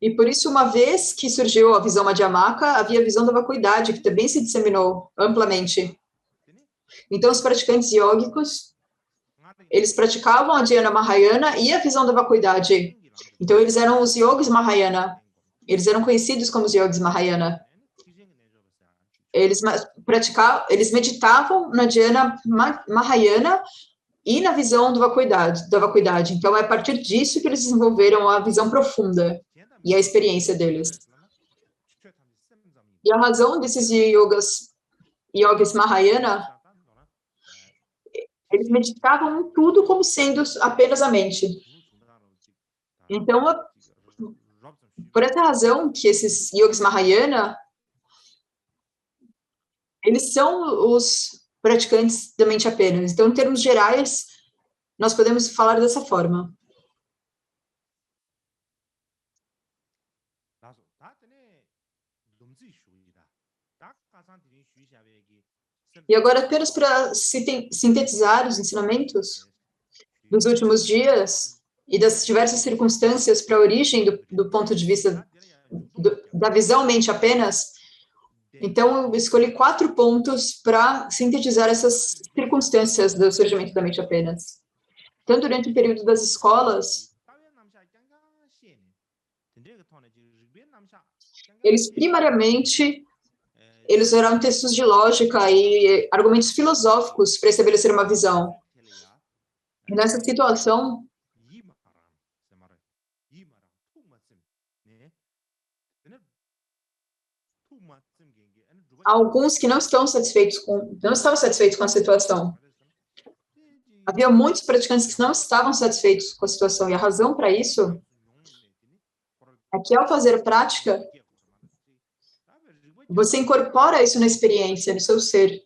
E por isso, uma vez que surgiu a visão Madhyamaka, havia a visão da vacuidade, que também se disseminou amplamente. Então, os praticantes yógicos, eles praticavam a dhyana mahayana e a visão da vacuidade. Então, eles eram os yogis mahayana. Eles eram conhecidos como os yogis mahayana. Eles meditavam na dhyana mahayana e na visão da vacuidade. Então, é a partir disso que eles desenvolveram a visão profunda e a experiência deles. E a razão desses yogis mahayana, eles meditavam em tudo como sendo apenas a mente. Então, por essa razão que esses yogis mahayana, eles são os praticantes da mente apenas. Então, em termos gerais, nós podemos falar dessa forma. E agora, apenas para sintetizar os ensinamentos dos últimos dias e das diversas circunstâncias para a origem do ponto de vista da visão mente apenas, então eu escolhi 4 pontos para sintetizar essas circunstâncias do surgimento da mente apenas. Então, durante o período das escolas, eles primariamente usaram textos de lógica e argumentos filosóficos para estabelecer uma visão. E nessa situação, alguns que não estavam satisfeitos com a situação. Havia muitos praticantes que não estavam satisfeitos com a situação, e a razão para isso é que, ao fazer prática, você incorpora isso na experiência, no seu ser.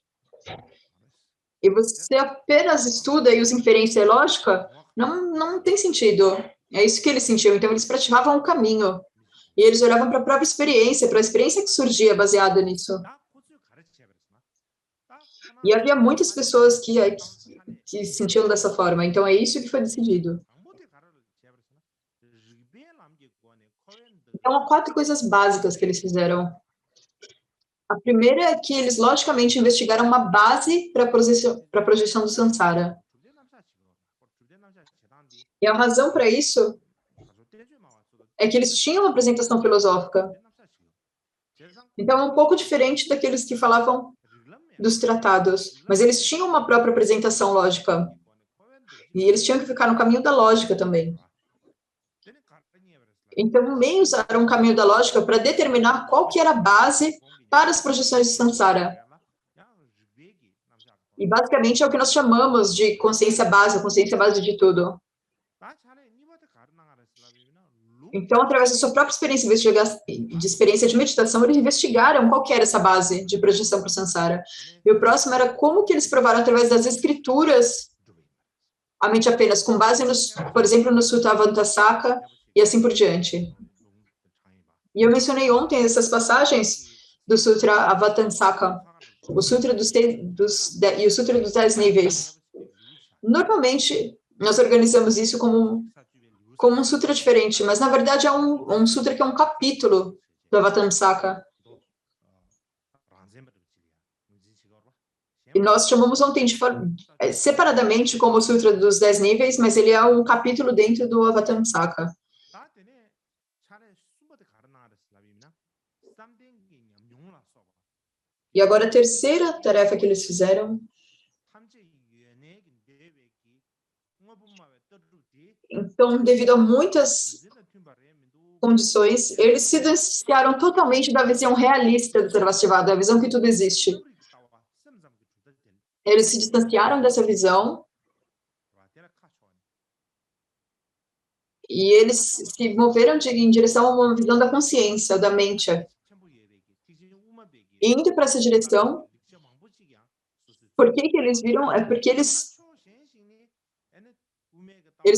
E você apenas estuda e usa inferência lógica, não tem sentido. É isso que eles sentiam. Então, eles praticavam o caminho. E eles olhavam para a própria experiência, para a experiência que surgia baseada nisso. E havia muitas pessoas que sentiam dessa forma. Então, é isso que foi decidido. Então, há 4 coisas básicas que eles fizeram. A primeira é que eles, logicamente, investigaram uma base para a projeção do Samsara. E a razão para isso é que eles tinham uma apresentação filosófica. Então, é um pouco diferente daqueles que falavam dos tratados, mas eles tinham uma própria apresentação lógica. E eles tinham que ficar no caminho da lógica também. Então, também usaram o caminho da lógica para determinar qual que era a base para as projeções de Samsara. E, basicamente, é o que nós chamamos de consciência base de tudo. Então, através da sua própria experiência de meditação, eles investigaram qual que era essa base de projeção para o Samsara. E o próximo era como que eles provaram, através das escrituras, a mente apenas com base, por exemplo, no Sutta Avantasaka, e assim por diante. E eu mencionei ontem essas passagens do Sutra Avatamsaka, o Sutra e o Sutra dos 10 níveis. Normalmente, nós organizamos isso como um sutra diferente, mas na verdade é um sutra que é um capítulo do Avatamsaka. E nós chamamos ontem separadamente como o Sutra dos 10 níveis, mas ele é um capítulo dentro do Avatamsaka. E agora a terceira tarefa que eles fizeram. Então, devido a muitas condições, eles se distanciaram totalmente da visão realista do Sarvastivada, da visão que tudo existe. Eles se distanciaram dessa visão e eles se moveram em direção a uma visão da consciência, da mente. E indo para essa direção, por que eles viram? É porque eles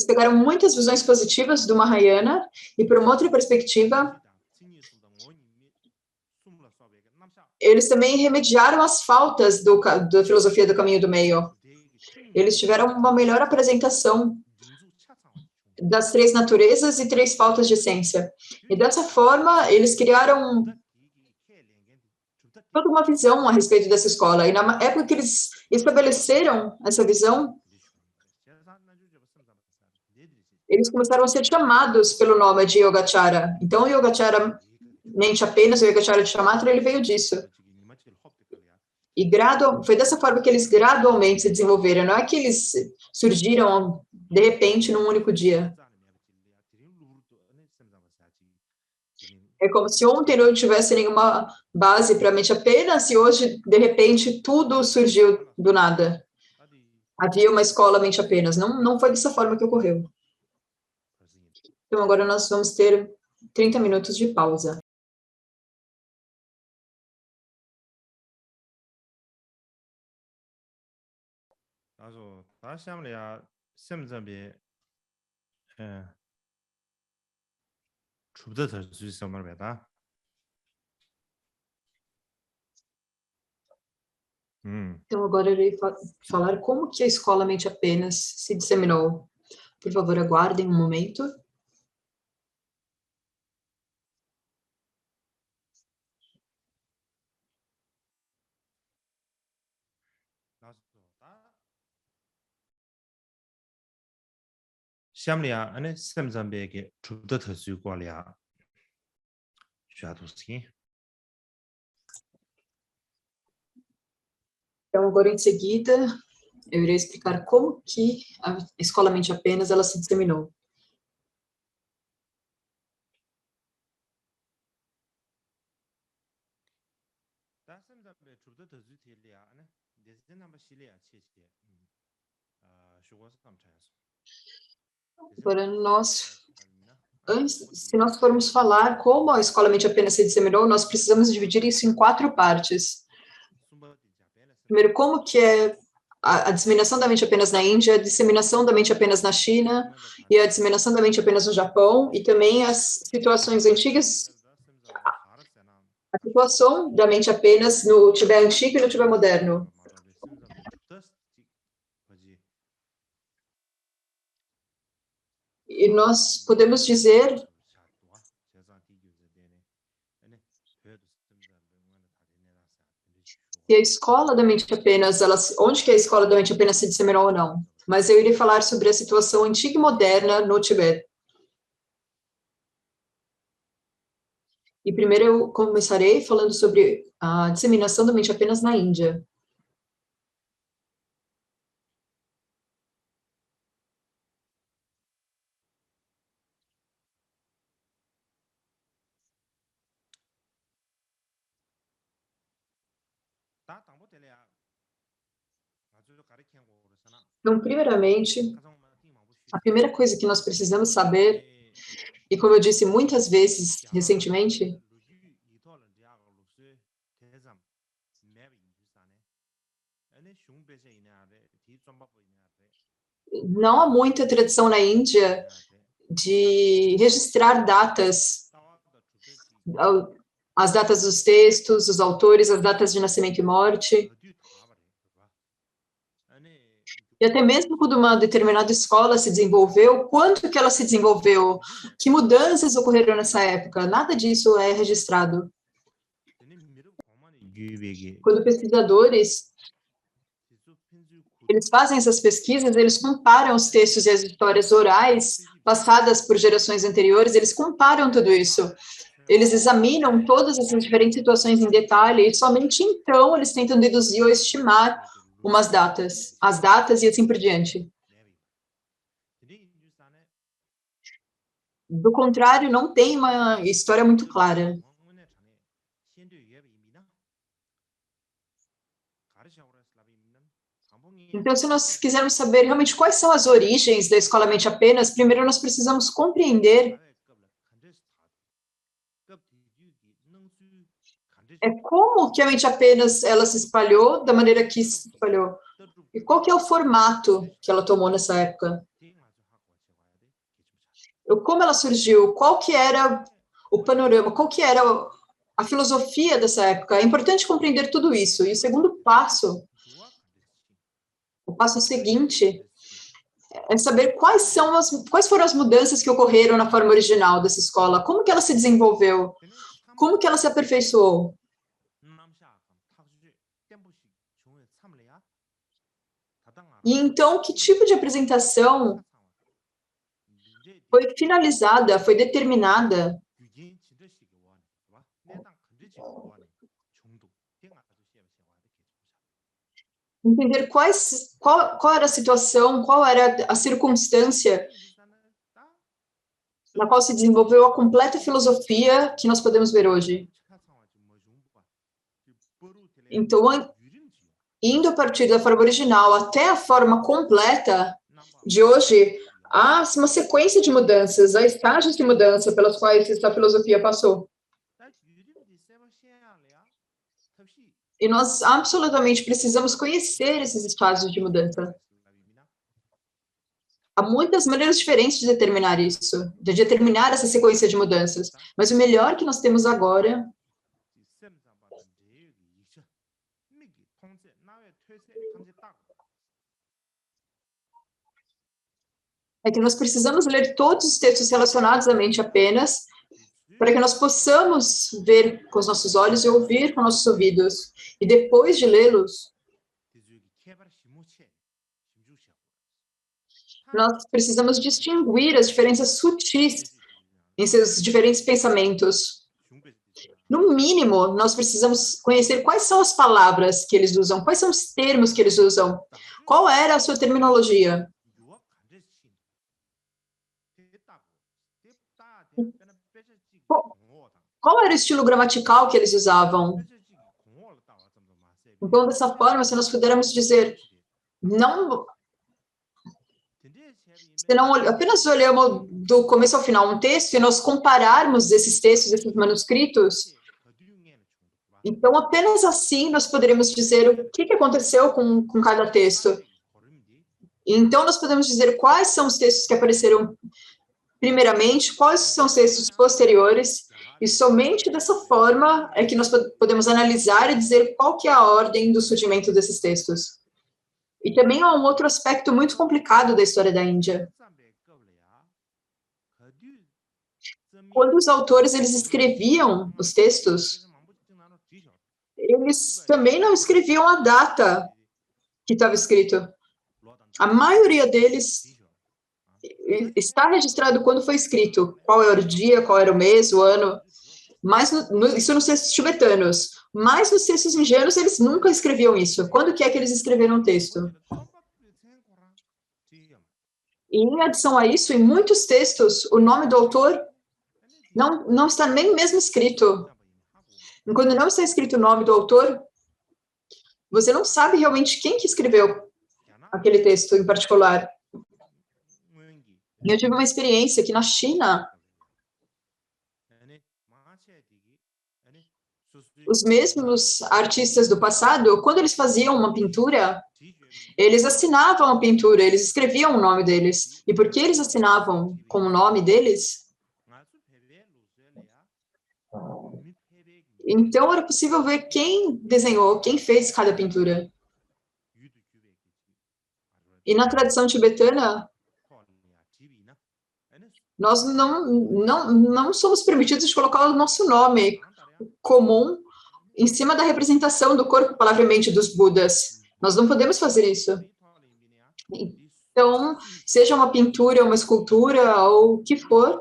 pegaram muitas visões positivas do Mahayana e, por uma outra perspectiva, eles também remediaram as faltas da filosofia do caminho do meio. Eles tiveram uma melhor apresentação das 3 naturezas e 3 faltas de essência. E dessa forma, eles criaram toda uma visão a respeito dessa escola. E na época que eles estabeleceram essa visão, eles começaram a ser chamados pelo nome de Yogacara. Então, o Yogacara, mente apenas, o Yogacara de Chamatra, ele veio disso. E foi dessa forma que eles gradualmente se desenvolveram. Não é que eles surgiram, de repente, num único dia. É como se ontem não tivesse nenhuma base para a mente apenas e hoje, de repente, tudo surgiu do nada. Havia uma escola mente apenas. Não foi dessa forma que ocorreu. Então, agora nós vamos ter 30 minutos de pausa. Então, agora eu irei falar como que a escola mente apenas se disseminou. Por favor, aguardem um momento. Então, agora em seguida, eu irei explicar como que a escola mente apenas ela se disseminou. Agora, se nós formos falar como a escola mente apenas se disseminou, nós precisamos dividir isso em 4 partes. Primeiro, como que é a disseminação da mente apenas na Índia, a disseminação da mente apenas na China, e a disseminação da mente apenas no Japão, e também as situações antigas, a situação da mente apenas no Tibete antigo e no Tibete moderno. E nós podemos dizer E a escola da mente apenas, onde que a escola da mente apenas se disseminou ou não? Mas eu irei falar sobre a situação antiga e moderna no Tibete. E primeiro eu começarei falando sobre a disseminação da mente apenas na Índia. Então, primeiramente, a primeira coisa que nós precisamos saber, e como eu disse muitas vezes recentemente, não há muita tradição na Índia de registrar datas, as datas dos textos, os autores, as datas de nascimento e morte. E até mesmo quando uma determinada escola se desenvolveu, quanto que ela se desenvolveu, que mudanças ocorreram nessa época, nada disso é registrado. Quando pesquisadores eles fazem essas pesquisas, eles comparam os textos e as histórias orais passadas por gerações anteriores, eles comparam tudo isso. Eles examinam todas essas diferentes situações em detalhe e somente então eles tentam deduzir ou estimar umas datas, as datas e assim por diante. Do contrário, não tem uma história muito clara. Então, se nós quisermos saber realmente quais são as origens da escola mente apenas, primeiro nós precisamos compreender como que a mente apenas ela se espalhou da maneira que se espalhou. E qual que é o formato que ela tomou nessa época? Como ela surgiu? Qual que era o panorama? Qual que era a filosofia dessa época? É importante compreender tudo isso. E o segundo passo, o passo seguinte, é saber quais foram as mudanças que ocorreram na forma original dessa escola. Como que ela se desenvolveu? Como que ela se aperfeiçoou? E então, que tipo de apresentação foi finalizada, foi determinada? Entender qual era a situação, qual era a circunstância na qual se desenvolveu a completa filosofia que nós podemos ver hoje. Então, indo a partir da forma original até a forma completa de hoje, há uma sequência de mudanças, há estágios de mudança pelas quais essa filosofia passou. E nós absolutamente precisamos conhecer esses estágios de mudança. Há muitas maneiras diferentes de determinar isso, de determinar essa sequência de mudanças. Mas o melhor que nós temos agora é que nós precisamos ler todos os textos relacionados à mente apenas, para que nós possamos ver com os nossos olhos e ouvir com nossos ouvidos. E depois de lê-los, nós precisamos distinguir as diferenças sutis em seus diferentes pensamentos. No mínimo, nós precisamos conhecer quais são as palavras que eles usam, quais são os termos que eles usam, qual era a sua terminologia. Qual era o estilo gramatical que eles usavam? Então, dessa forma, se nós pudermos dizer, se não apenas olhamos do começo ao final um texto e nós compararmos esses textos, esses manuscritos, então apenas assim nós poderemos dizer o que aconteceu com cada texto. Então, nós podemos dizer quais são os textos que apareceram primeiramente, quais são os textos posteriores, e somente dessa forma é que nós podemos analisar e dizer qual que é a ordem do surgimento desses textos. E também há um outro aspecto muito complicado da história da Índia. Quando os autores eles escreviam os textos, eles também não escreviam a data que estava escrito. A maioria deles está registrado quando foi escrito, qual era o dia, qual era o mês, o ano, mas isso nos textos tibetanos. Mas nos textos indianos, eles nunca escreviam isso. Quando que é que eles escreveram o texto? E, em adição a isso, em muitos textos, o nome do autor não está nem mesmo escrito. E quando não está escrito o nome do autor, você não sabe realmente quem que escreveu aquele texto em particular. Eu tive uma experiência que na China, os mesmos artistas do passado, quando eles faziam uma pintura, eles assinavam a pintura, eles escreviam o nome deles. E por que eles assinavam com o nome deles? Então, era possível ver quem desenhou, quem fez cada pintura. E na tradição tibetana, nós não somos permitidos de colocar o nosso nome comum em cima da representação do corpo, palavra e mente dos Budas. Nós não podemos fazer isso. Então, seja uma pintura, uma escultura, ou o que for,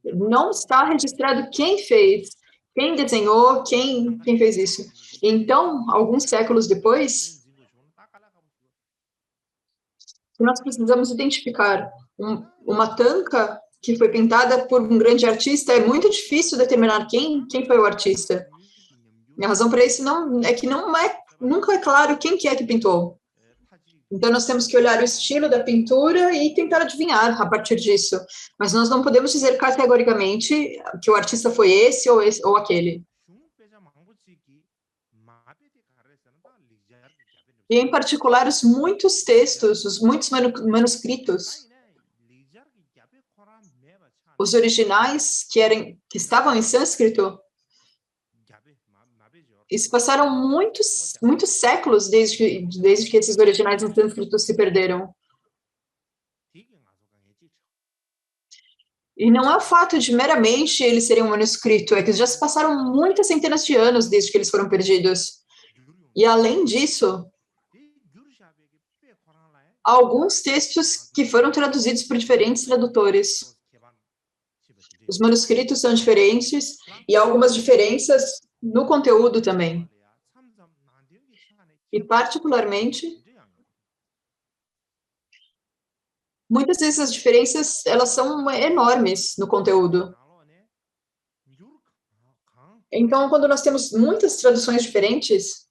não está registrado quem fez, quem desenhou, quem fez isso. Então, alguns séculos depois, nós precisamos identificar uma tanca que foi pintada por um grande artista, é muito difícil determinar quem foi o artista. E a razão para isso é que nunca é claro quem que é que pintou. Então, nós temos que olhar o estilo da pintura e tentar adivinhar a partir disso. Mas nós não podemos dizer categoricamente que o artista foi esse ou aquele. E, em particular, muitos textos, os muitos manuscritos, os originais que estavam em sânscrito, e se passaram muitos séculos desde que esses originais em sânscrito se perderam. E não é o fato de meramente eles serem um manuscrito, é que já se passaram muitas centenas de anos desde que eles foram perdidos. E, além disso, há alguns textos que foram traduzidos por diferentes tradutores. Os manuscritos são diferentes e há algumas diferenças no conteúdo também. E, particularmente, muitas dessas diferenças, elas são enormes no conteúdo. Então, quando nós temos muitas traduções diferentes,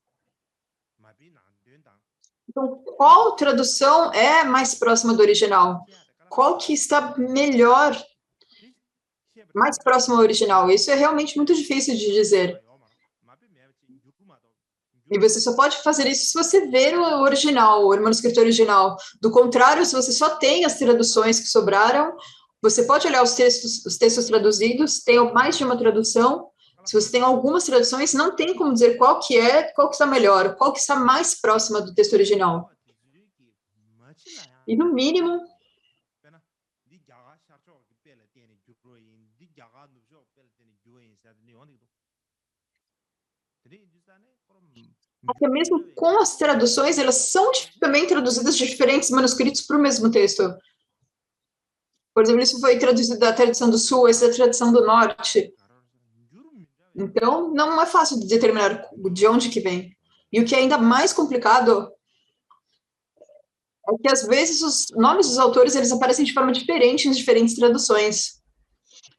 então, qual tradução é mais próxima do original? Qual que está melhor, mais próxima ao original? Isso é realmente muito difícil de dizer. E você só pode fazer isso se você ver o original, o manuscrito original. Do contrário, se você só tem as traduções que sobraram, você pode olhar os textos traduzidos, tem mais de uma tradução. Se você tem algumas traduções, não tem como dizer qual que está melhor, qual que está mais próxima do texto original. E, no mínimo, até mesmo com as traduções, elas são também traduzidas de diferentes manuscritos para o mesmo texto. Por exemplo, isso foi traduzido da tradução do Sul, essa é da tradução do Norte. Então, não é fácil de determinar de onde que vem. E o que é ainda mais complicado é que, às vezes, os nomes dos autores eles aparecem de forma diferente em diferentes traduções.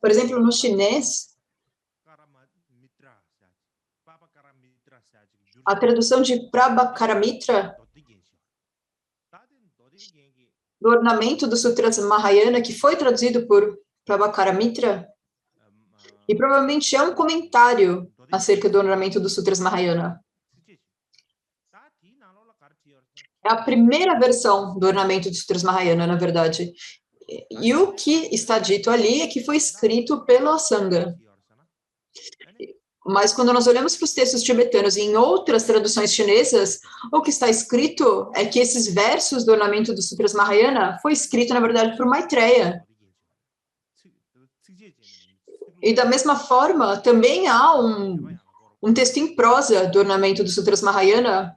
Por exemplo, no chinês, a tradução de Prabhakaramitra, do ornamento do Sutras Mahayana, que foi traduzido por Prabhakaramitra, e provavelmente é um comentário acerca do ornamento do Sutras Mahayana. É a primeira versão do ornamento do Sutras Mahayana, na verdade. E o que está dito ali é que foi escrito pelo Asanga. Mas quando nós olhamos para os textos tibetanos e em outras traduções chinesas, o que está escrito é que esses versos do ornamento do Sutras Mahayana foi escrito, na verdade, por Maitreya. E da mesma forma, também há um texto em prosa do ornamento dos Sutras Mahayana,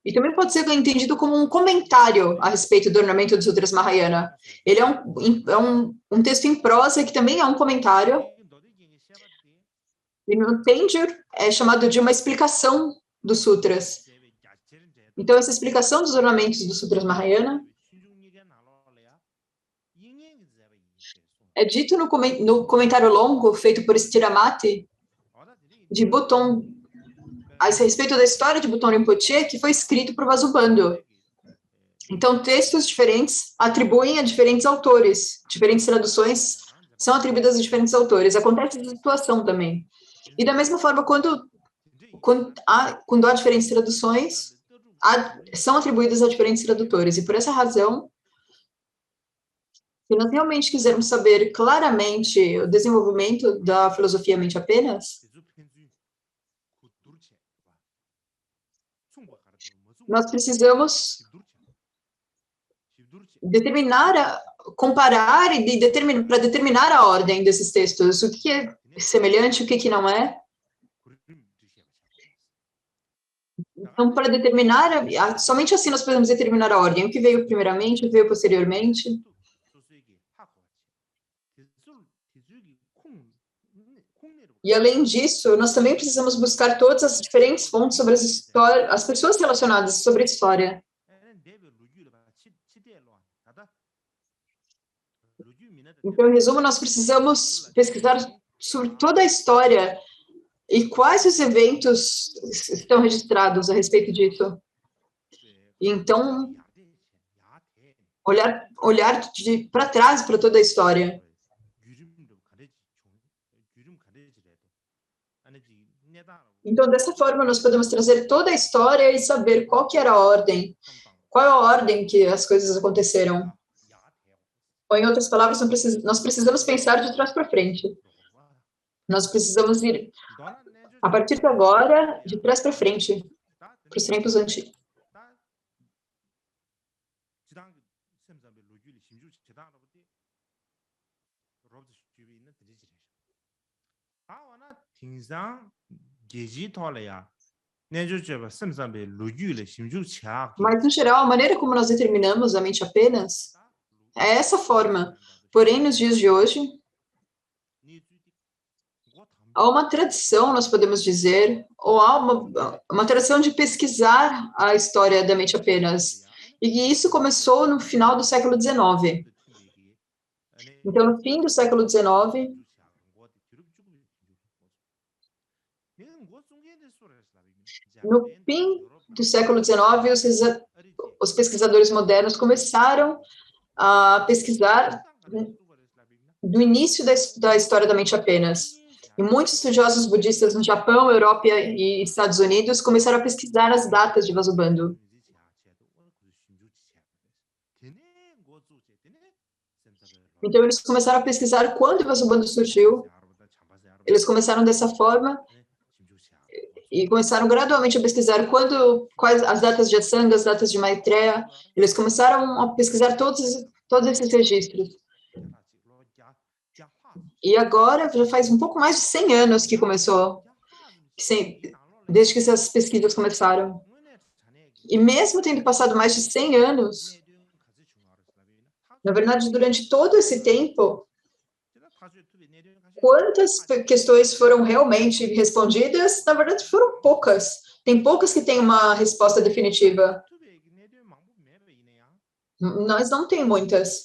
e também pode ser entendido como um comentário a respeito do ornamento dos Sutras Mahayana. Ele é um texto em prosa que também é um comentário, e no Tenjur é chamado de uma explicação dos sutras. Então, essa explicação dos ornamentos dos Sutras Mahayana é dito no comentário longo feito por Stiramati de Button, a respeito da história de Button Rinpoche, que foi escrito por Vasubandhu. Então, textos diferentes atribuem a diferentes autores, diferentes traduções são atribuídas a diferentes autores. Acontece essa situação também. E da mesma forma, quando há diferentes traduções, são atribuídas a diferentes tradutores. E por essa razão, se nós realmente quisermos saber claramente o desenvolvimento da filosofia mente apenas, nós precisamos comparar e para determinar a ordem desses textos, o que é semelhante, o que não é. Então, para determinar, somente assim nós podemos determinar a ordem, o que veio primeiramente, o que veio posteriormente. E, além disso, nós também precisamos buscar todas as diferentes fontes sobre as pessoas relacionadas sobre a história. Então, em resumo, nós precisamos pesquisar sobre toda a história e quais os eventos estão registrados a respeito disso. E, então, olhar para trás para toda a história. Então, dessa forma, nós podemos trazer toda a história e saber qual que era a ordem, qual é a ordem que as coisas aconteceram. Ou, em outras palavras, nós precisamos pensar de trás para frente. Nós precisamos ir, a partir de agora, de trás para frente, para os tempos antigos. Mas, no geral, a maneira como nós determinamos a mente apenas é essa forma. Porém, nos dias de hoje, há uma tradição, nós podemos dizer, ou há uma tradição de pesquisar a história da mente apenas. E isso começou no final do século XIX. Então, no fim do século XIX, no fim do século XIX, os pesquisadores modernos começaram a pesquisar do início da história da mente apenas. E muitos estudiosos budistas no Japão, Europa e Estados Unidos começaram a pesquisar as datas de Vasubandhu. Então, eles começaram a pesquisar quando Vasubandhu surgiu. Eles começaram dessa forma e começaram gradualmente a pesquisar quais as datas de Asanga, as datas de Maitreya. Eles começaram a pesquisar todos esses registros. E agora, já faz um pouco mais de 100 anos que começou, desde que essas pesquisas começaram. E mesmo tendo passado mais de 100 anos, na verdade, durante todo esse tempo, quantas questões foram realmente respondidas? Na verdade, foram poucas. Tem poucas que têm uma resposta definitiva. Nós não temos muitas.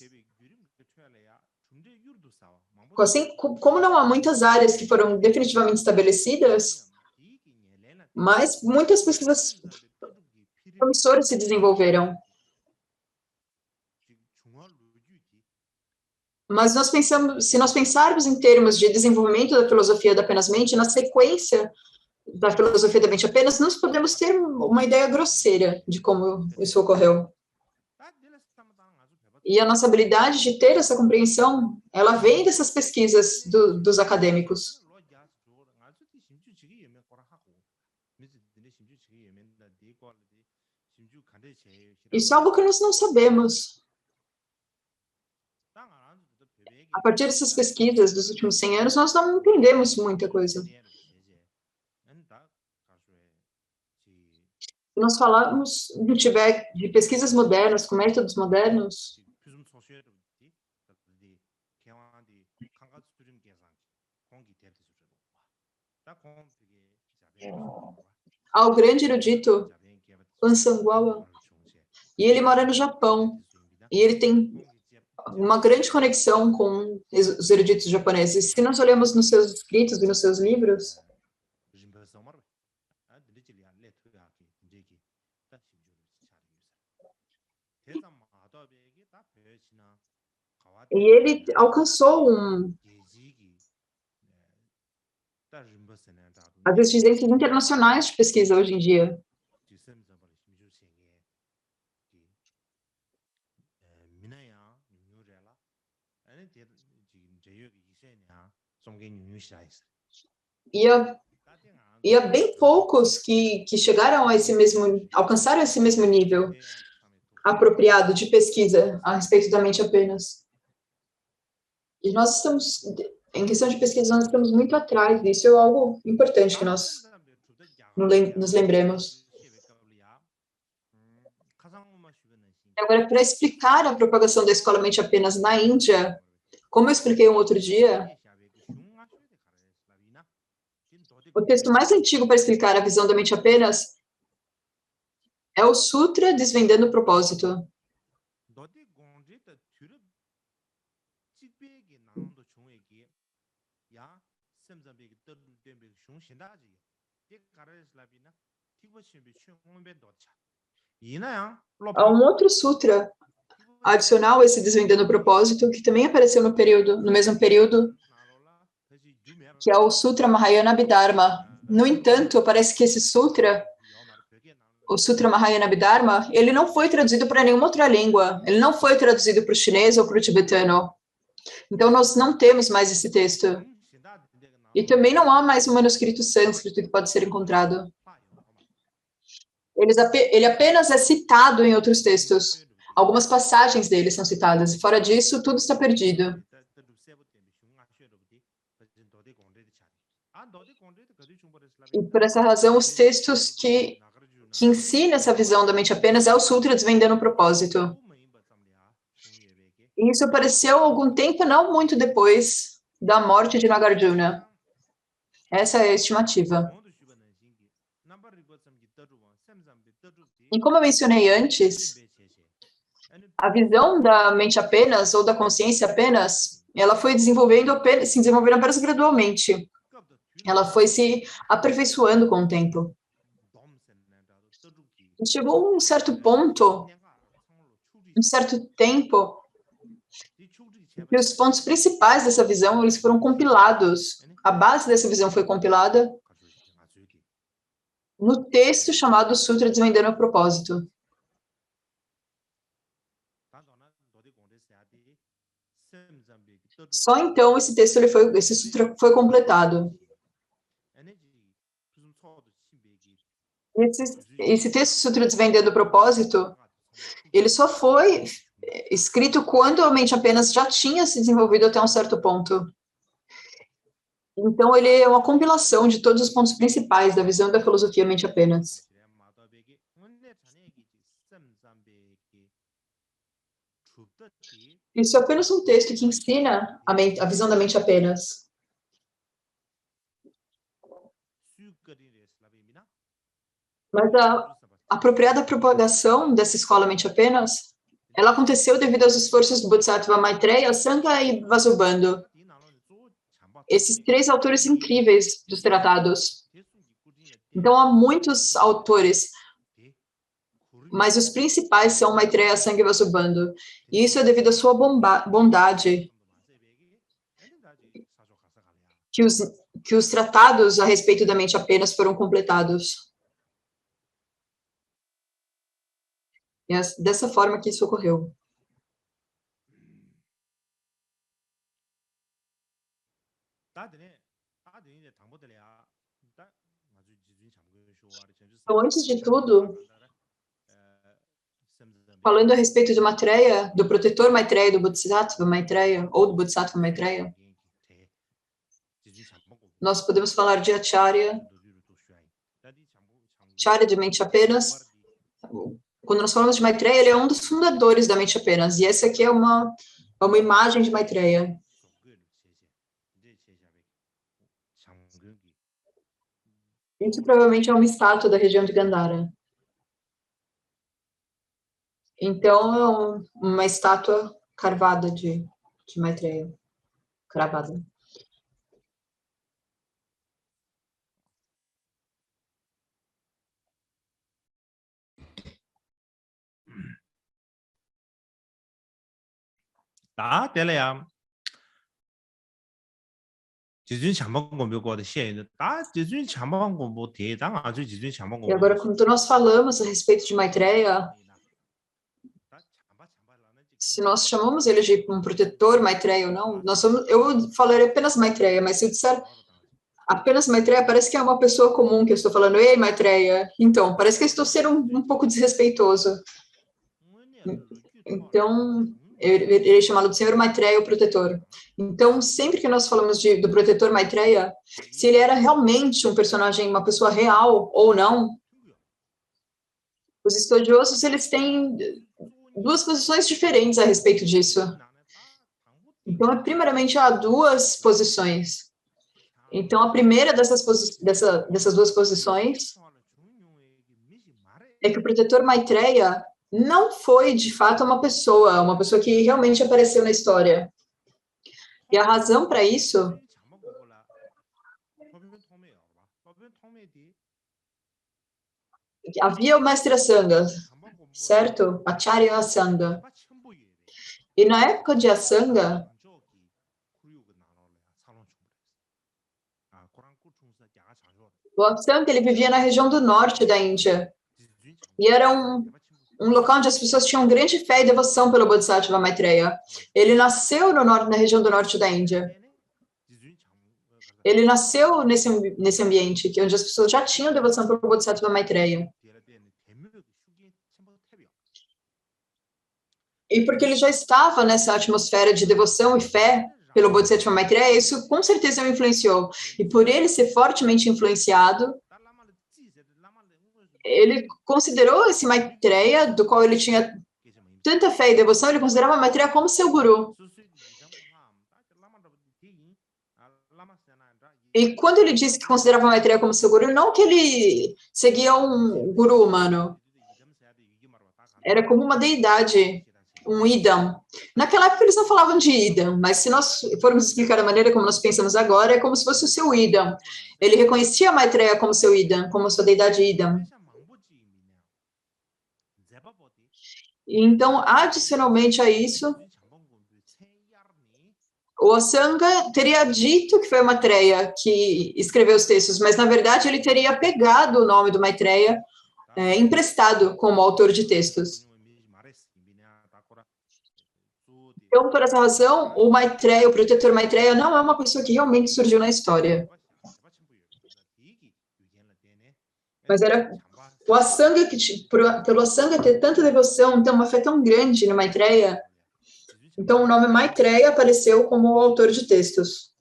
Assim, como não há muitas áreas que foram definitivamente estabelecidas, mas muitas pesquisas promissoras se desenvolveram. Mas se nós pensarmos em termos de desenvolvimento da filosofia da apenas mente, na sequência da filosofia da mente apenas, nós podemos ter uma ideia grosseira de como isso ocorreu. E a nossa habilidade de ter essa compreensão, ela vem dessas pesquisas dos acadêmicos. Isso é algo que nós não sabemos. a partir dessas pesquisas dos últimos 100 anos, nós não entendemos muita coisa. Se nós falarmos do Tibete, de pesquisas modernas, com métodos modernos, há o grande erudito Ansanguawa, e ele mora no Japão, e ele tem uma grande conexão com os eruditos japoneses. Se nós olhamos nos seus escritos e nos seus livros, e ele alcançou as exigências internacionais de pesquisa hoje em dia. E há bem poucos que chegaram a alcançaram esse mesmo nível apropriado de pesquisa a respeito da mente apenas. E nós estamos, em questão de pesquisa, nós estamos muito atrás disso, é algo importante que nós nos lembremos. Agora, para explicar a propagação da escola mente apenas na Índia, como eu expliquei um outro dia, o texto mais antigo para explicar a visão da mente apenas é o Sutra Desvendando o Propósito. Há um outro sutra adicional a esse Desvendando o Propósito, que também apareceu no mesmo período, que é o Sutra Mahayana Abhidharma. No entanto, parece que esse sutra, o Sutra Mahayana Abhidharma, ele não foi traduzido para nenhuma outra língua. Ele não foi traduzido para o chinês ou para o tibetano. Então, nós não temos mais esse texto. E também não há mais um manuscrito sânscrito que pode ser encontrado. Ele apenas é citado em outros textos. Algumas passagens dele são citadas. E fora disso, tudo está perdido. E por essa razão, os textos que ensinam essa visão da mente apenas é o Sutra Desvendando o Propósito. E isso apareceu algum tempo, não muito depois da morte de Nagarjuna. Essa é a estimativa. E como eu mencionei antes, a visão da mente apenas, ou da consciência apenas, ela foi se desenvolvendo apenas gradualmente. Ela foi se aperfeiçoando com o tempo. E chegou um certo ponto, um certo tempo, que os pontos principais dessa visão, eles foram compilados. A base dessa visão foi compilada no texto chamado Sutra Desvendando o Propósito. Só então esse sutra foi completado. Esse texto Sutra Desvendando o Propósito, ele só foi escrito quando a mente apenas já tinha se desenvolvido até um certo ponto. Então, ele é uma compilação de todos os pontos principais da visão da filosofia mente apenas. Isso é apenas um texto que ensina a visão da mente apenas. Mas a apropriada propagação dessa escola mente apenas, ela aconteceu devido aos esforços do Bodhisattva Maitreya, Sangha e Vasubandhu. Esses três autores incríveis dos tratados. Então, há muitos autores, mas os principais são Maitreya, Sangha e Vasubandhu. E isso é devido à sua bondade, que os tratados a respeito da mente apenas foram completados. E é dessa forma que isso ocorreu. Então, antes de tudo, falando a respeito de Maitreya, do protetor Maitreya e do Bodhisattva Maitreya, ou do Bodhisattva Maitreya, nós podemos falar de Acharya, Acharya de mente apenas. Quando nós falamos de Maitreya, ele é um dos fundadores da mente apenas, e essa aqui é uma imagem de Maitreya. Isso provavelmente é uma estátua da região de Gandhara. Então, é uma estátua carvada de Maitreya, cravada. Tá, dela é E agora, quando nós falamos a respeito de Maitreya, se nós chamamos ele de um protetor Maitreya ou não, eu falarei apenas Maitreya, mas se eu disser apenas Maitreya, parece que é uma pessoa comum que eu estou falando, ei, Maitreya. Então, parece que eu estou sendo um pouco desrespeitoso. Então, ele é chamado de Senhor Maitreya, o protetor. Então, sempre que nós falamos do protetor Maitreya, se ele era realmente um personagem, uma pessoa real ou não, os estudiosos, eles têm duas posições diferentes a respeito disso. Então, primeiramente, há duas posições. Então, a primeira dessas duas posições é que o protetor Maitreya não foi, de fato, uma pessoa que realmente apareceu na história. E a razão para isso havia o mestre Asanga, certo? Acharya Asanga. E na época de Asanga, o Asanga, ele vivia na região do norte da Índia. E era um local onde as pessoas tinham grande fé e devoção pelo Bodhisattva Maitreya. Ele nasceu na região do norte da Índia. Ele nasceu nesse ambiente, onde as pessoas já tinham devoção pelo Bodhisattva Maitreya. E porque ele já estava nessa atmosfera de devoção e fé pelo Bodhisattva Maitreya, isso com certeza o influenciou. E por ele ser fortemente influenciado, ele considerou esse Maitreya, do qual ele tinha tanta fé e devoção, ele considerava Maitreya como seu guru. E quando ele disse que considerava Maitreya como seu guru, não que ele seguia um guru humano. Era como uma deidade, um idam. Naquela época eles não falavam de idam, mas se nós formos explicar a maneira como nós pensamos agora, é como se fosse o seu idam. Ele reconhecia Maitreya como seu idam, como sua deidade idam. Então, adicionalmente a isso, o Asanga teria dito que foi o Maitreya que escreveu os textos, mas, na verdade, ele teria pegado o nome do Maitreya emprestado como autor de textos. Então, por essa razão, o Maitreya, o protetor Maitreya, não é uma pessoa que realmente surgiu na história. Mas era o Asanga, pelo Asanga ter tanta devoção, ter uma fé tão grande no Maitreya, então o nome Maitreya apareceu como o autor de textos.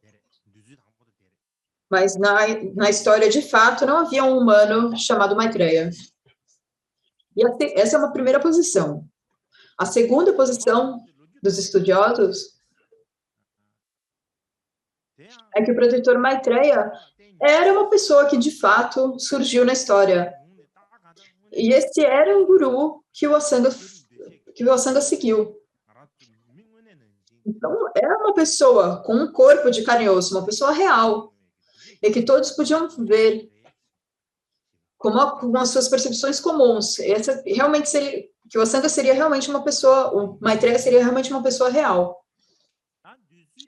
Mas na história, de fato, não havia um humano chamado Maitreya. E essa é uma primeira posição. A segunda posição dos estudiosos é que o protetor Maitreya era uma pessoa que, de fato, surgiu na história. E esse era um guru que o Asanga seguiu. Então, era uma pessoa com um corpo de carne e osso, uma pessoa real, e que todos podiam ver com as suas percepções comuns. Que o Asanga seria realmente uma pessoa, o Maitreya seria realmente uma pessoa real.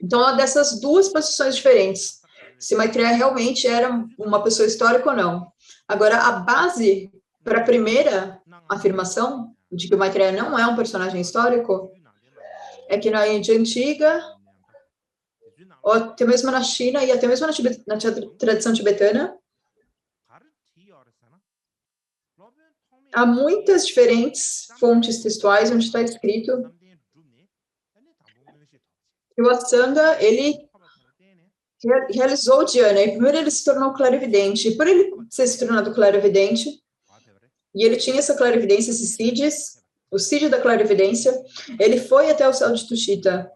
Então, há dessas duas posições diferentes, se Maitreya realmente era uma pessoa histórica ou não. Agora, a base para a primeira afirmação de que o Maitreya não é um personagem histórico é que na Índia Antiga, ou até mesmo na China e até mesmo na tradição tibetana, há muitas diferentes fontes textuais onde está escrito que o Asanga, ele realizou Dhyana, e primeiro ele se tornou clarividente, e por ele ter se tornado clarividente, e ele tinha essa clarividência, esses Siddhis, o Siddhi da clarividência, ele foi até o céu de Tushita.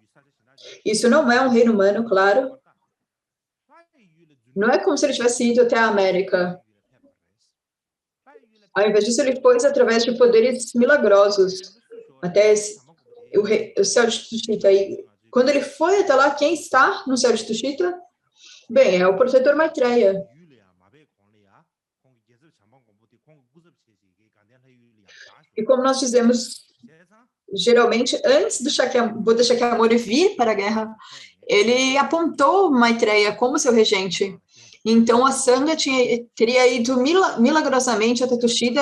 Isso não é um reino humano, claro. Não é como se ele tivesse ido até a América. Ao invés disso, ele foi através de poderes milagrosos até o céu de Tushita. E quando ele foi até lá, quem está no céu de Tushita? Bem, é o protetor Maitreya. E como nós dizemos, geralmente, antes do Buda Shakyamuni vir para a guerra, ele apontou Maitreya como seu regente. Então, a Sangha teria ido milagrosamente até Tushita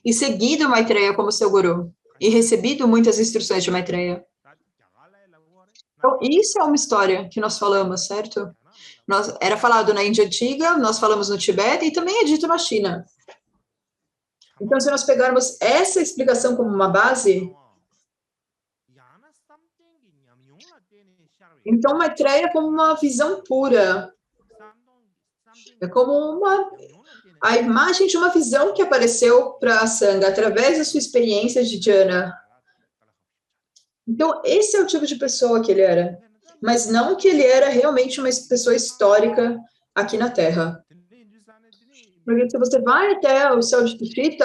e seguido Maitreya como seu guru, e recebido muitas instruções de Maitreya. Então, isso é uma história que nós falamos, certo? Era falado na Índia Antiga, nós falamos no Tibete, e também é dito na China. Então, se nós pegarmos essa explicação como uma base, então Maitreya é como uma visão pura. É como a imagem de uma visão que apareceu para a Sangha através da sua experiência de Dhyana. Então, esse é o tipo de pessoa que ele era. Mas não que ele era realmente uma pessoa histórica aqui na Terra. Porque se você vai até o céu de Tushita,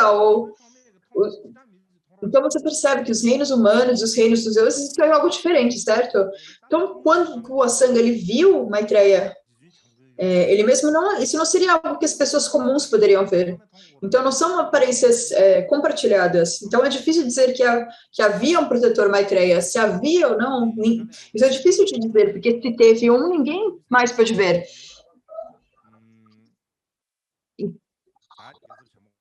então você percebe que os reinos humanos, os reinos dos deuses, isso é algo diferente, certo? Então, quando o Asanga ele viu Maitreya, ele mesmo não, isso não seria algo que as pessoas comuns poderiam ver. Então, não são aparências compartilhadas. Então, é difícil dizer que havia um protetor Maitreya. Se havia ou não, isso é difícil de dizer, porque se teve um, ninguém mais pode ver.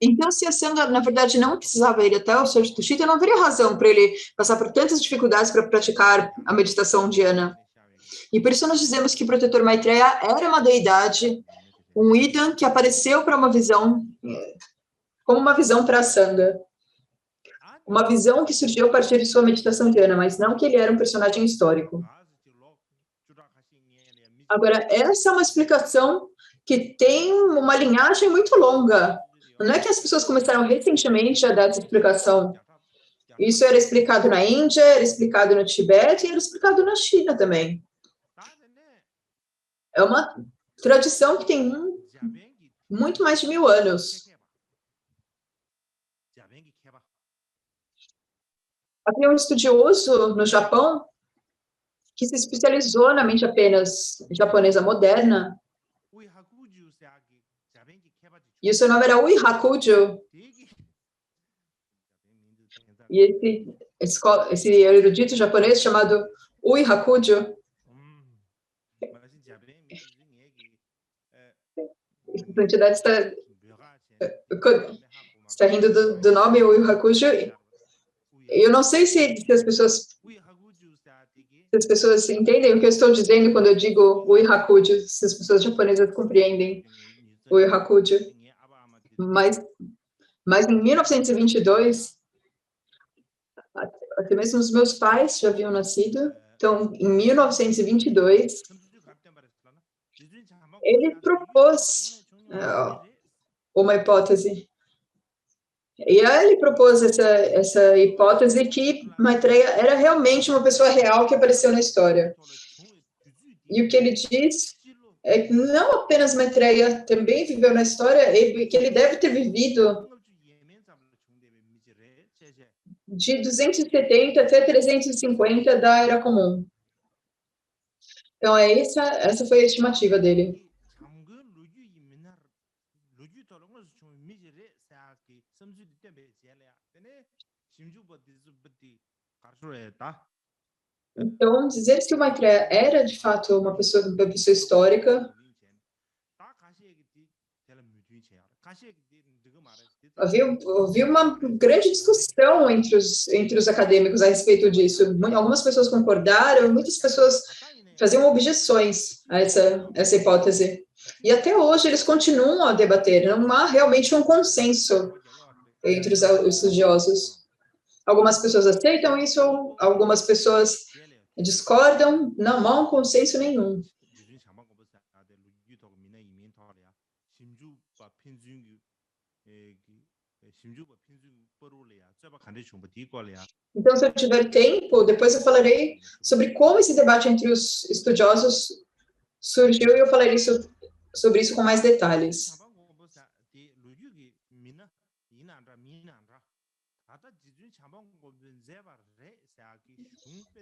Então, se a Sangha, na verdade, não precisava ir até o céu de Tushita, não haveria razão para ele passar por tantas dificuldades para praticar a meditação dhyana. E por isso nós dizemos que o protetor Maitreya era uma deidade, um Idan que apareceu para uma visão, como uma visão para a Sangha. Uma visão que surgiu a partir de sua meditação dhyana, mas não que ele era um personagem histórico. Agora, essa é uma explicação que tem uma linhagem muito longa. Não é que as pessoas começaram recentemente a dar essa explicação. Isso era explicado na Índia, era explicado no Tibete e era explicado na China também. É uma tradição que tem muito mais de 1000 anos. Havia um estudioso no Japão que se especializou na mente apenas japonesa moderna. E o seu nome era Ui Hakujo. E esse erudito japonês chamado Ui Hakujo. A entidade está rindo do nome Ui Hakujo. Eu não sei se as pessoas entendem o que eu estou dizendo quando eu digo Ui Hakujo, se as pessoas japonesas compreendem Ui Hakujo. Mas em 1922, até mesmo os meus pais já haviam nascido. Então, em 1922, ele propôs uma hipótese. E aí ele propôs essa hipótese que Maitreya era realmente uma pessoa real que apareceu na história. E o que ele diz é que não apenas Maitreya também viveu na história, que ele deve ter vivido de 270 até 350 da Era Comum. Então, essa foi a estimativa dele. Então, dizer que o Maitreya era, de fato, uma pessoa histórica, havia uma grande discussão entre os acadêmicos a respeito disso. Algumas pessoas concordaram, muitas pessoas faziam objeções a essa hipótese. E até hoje eles continuam a debater, não há realmente um consenso entre os estudiosos. Algumas pessoas aceitam isso, algumas pessoas discordam, não há um consenso nenhum. Então, se eu tiver tempo, depois eu falarei sobre como esse debate entre os estudiosos surgiu e eu falarei sobre isso com mais detalhes.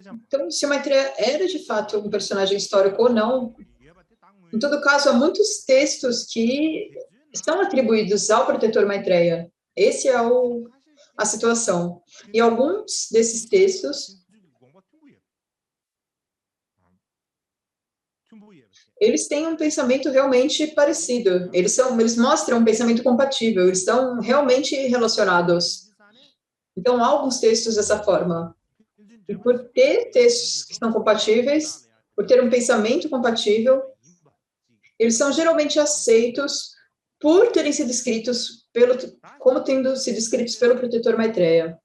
Então, se o Maitreya era de fato um personagem histórico ou não, em todo caso, há muitos textos que estão atribuídos ao protetor Maitreya. Esse é a situação. E alguns desses textos, eles têm um pensamento realmente parecido. Eles mostram um pensamento compatível, eles estão realmente relacionados. Então, há alguns textos dessa forma. E por ter textos que são compatíveis, por ter um pensamento compatível, eles são geralmente aceitos por terem sido escritos como tendo sido escritos pelo protetor Maitreya.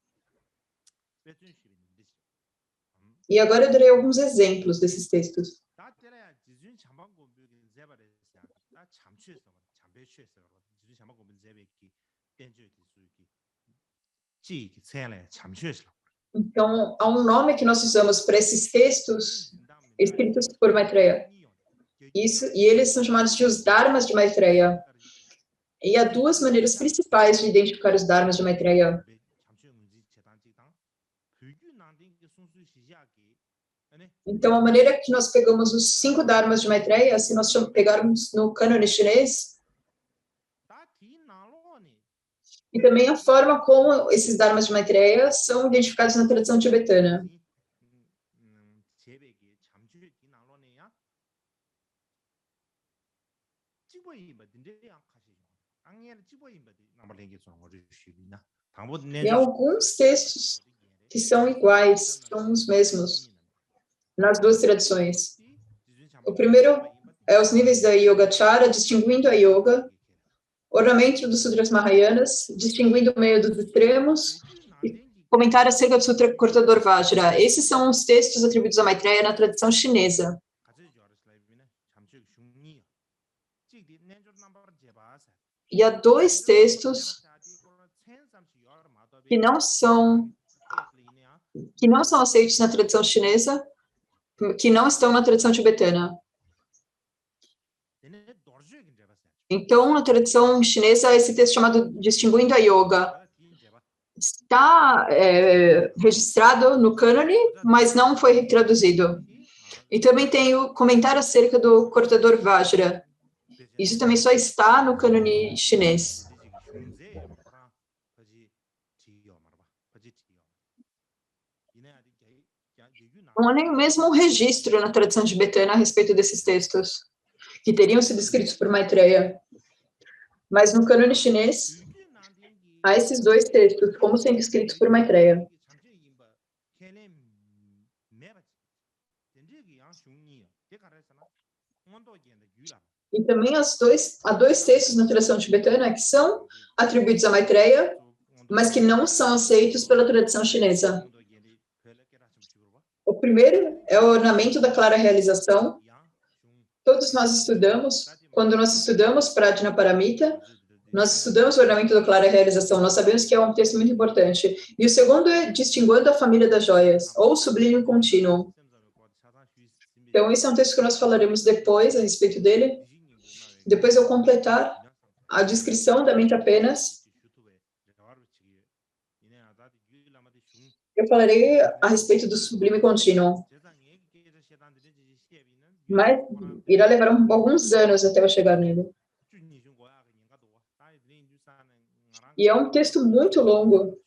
E agora eu darei alguns exemplos desses textos. Então, há um nome que nós usamos para esses textos escritos por Maitreya. E eles são chamados de os Dharmas de Maitreya. E há duas maneiras principais de identificar os Dharmas de Maitreya. Então, a maneira que nós pegamos os 5 Dharmas de Maitreya, se nós pegarmos no cânone chinês, e também a forma como esses Dharmas de Maitreya são identificados na tradição tibetana. E alguns textos que são iguais, são os mesmos, nas duas tradições. O primeiro é os níveis da Yogacara, distinguindo a Yoga, ornamento dos Sutras Mahayanas, distinguindo o meio dos extremos, e comentário acerca do Sutra Cortador Vajra. Esses são os textos atribuídos a Maitreya na tradição chinesa. E há 2 textos que não são aceitos na tradição chinesa, que não estão na tradição tibetana. Então, na tradição chinesa, esse texto chamado Distinguindo a Yoga está registrado no cânone, mas não foi traduzido. E também tem o comentário acerca do Cortador Vajra. Isso também só está no cânone chinês. Não há nem mesmo um registro na tradição tibetana a respeito desses textos, que teriam sido escritos por Maitreya. Mas no cânone chinês, há esses 2 textos, como sendo escritos por Maitreya. E também há 2 textos na tradição tibetana que são atribuídos a Maitreya, mas que não são aceitos pela tradição chinesa. O primeiro é o ornamento da clara realização. Todos nós estudamos, quando nós estudamos Prajna Paramita, nós estudamos o ornamento da clara realização, nós sabemos que é um texto muito importante. E o segundo é Distinguindo a Família das Joias, ou Sublime Contínuo. Então, esse é um texto que nós falaremos depois a respeito dele. Depois eu completar a descrição da mente apenas. Eu falarei a respeito do Sublime Contínuo. Mas irá levar alguns anos até eu chegar nele. E é um texto muito longo.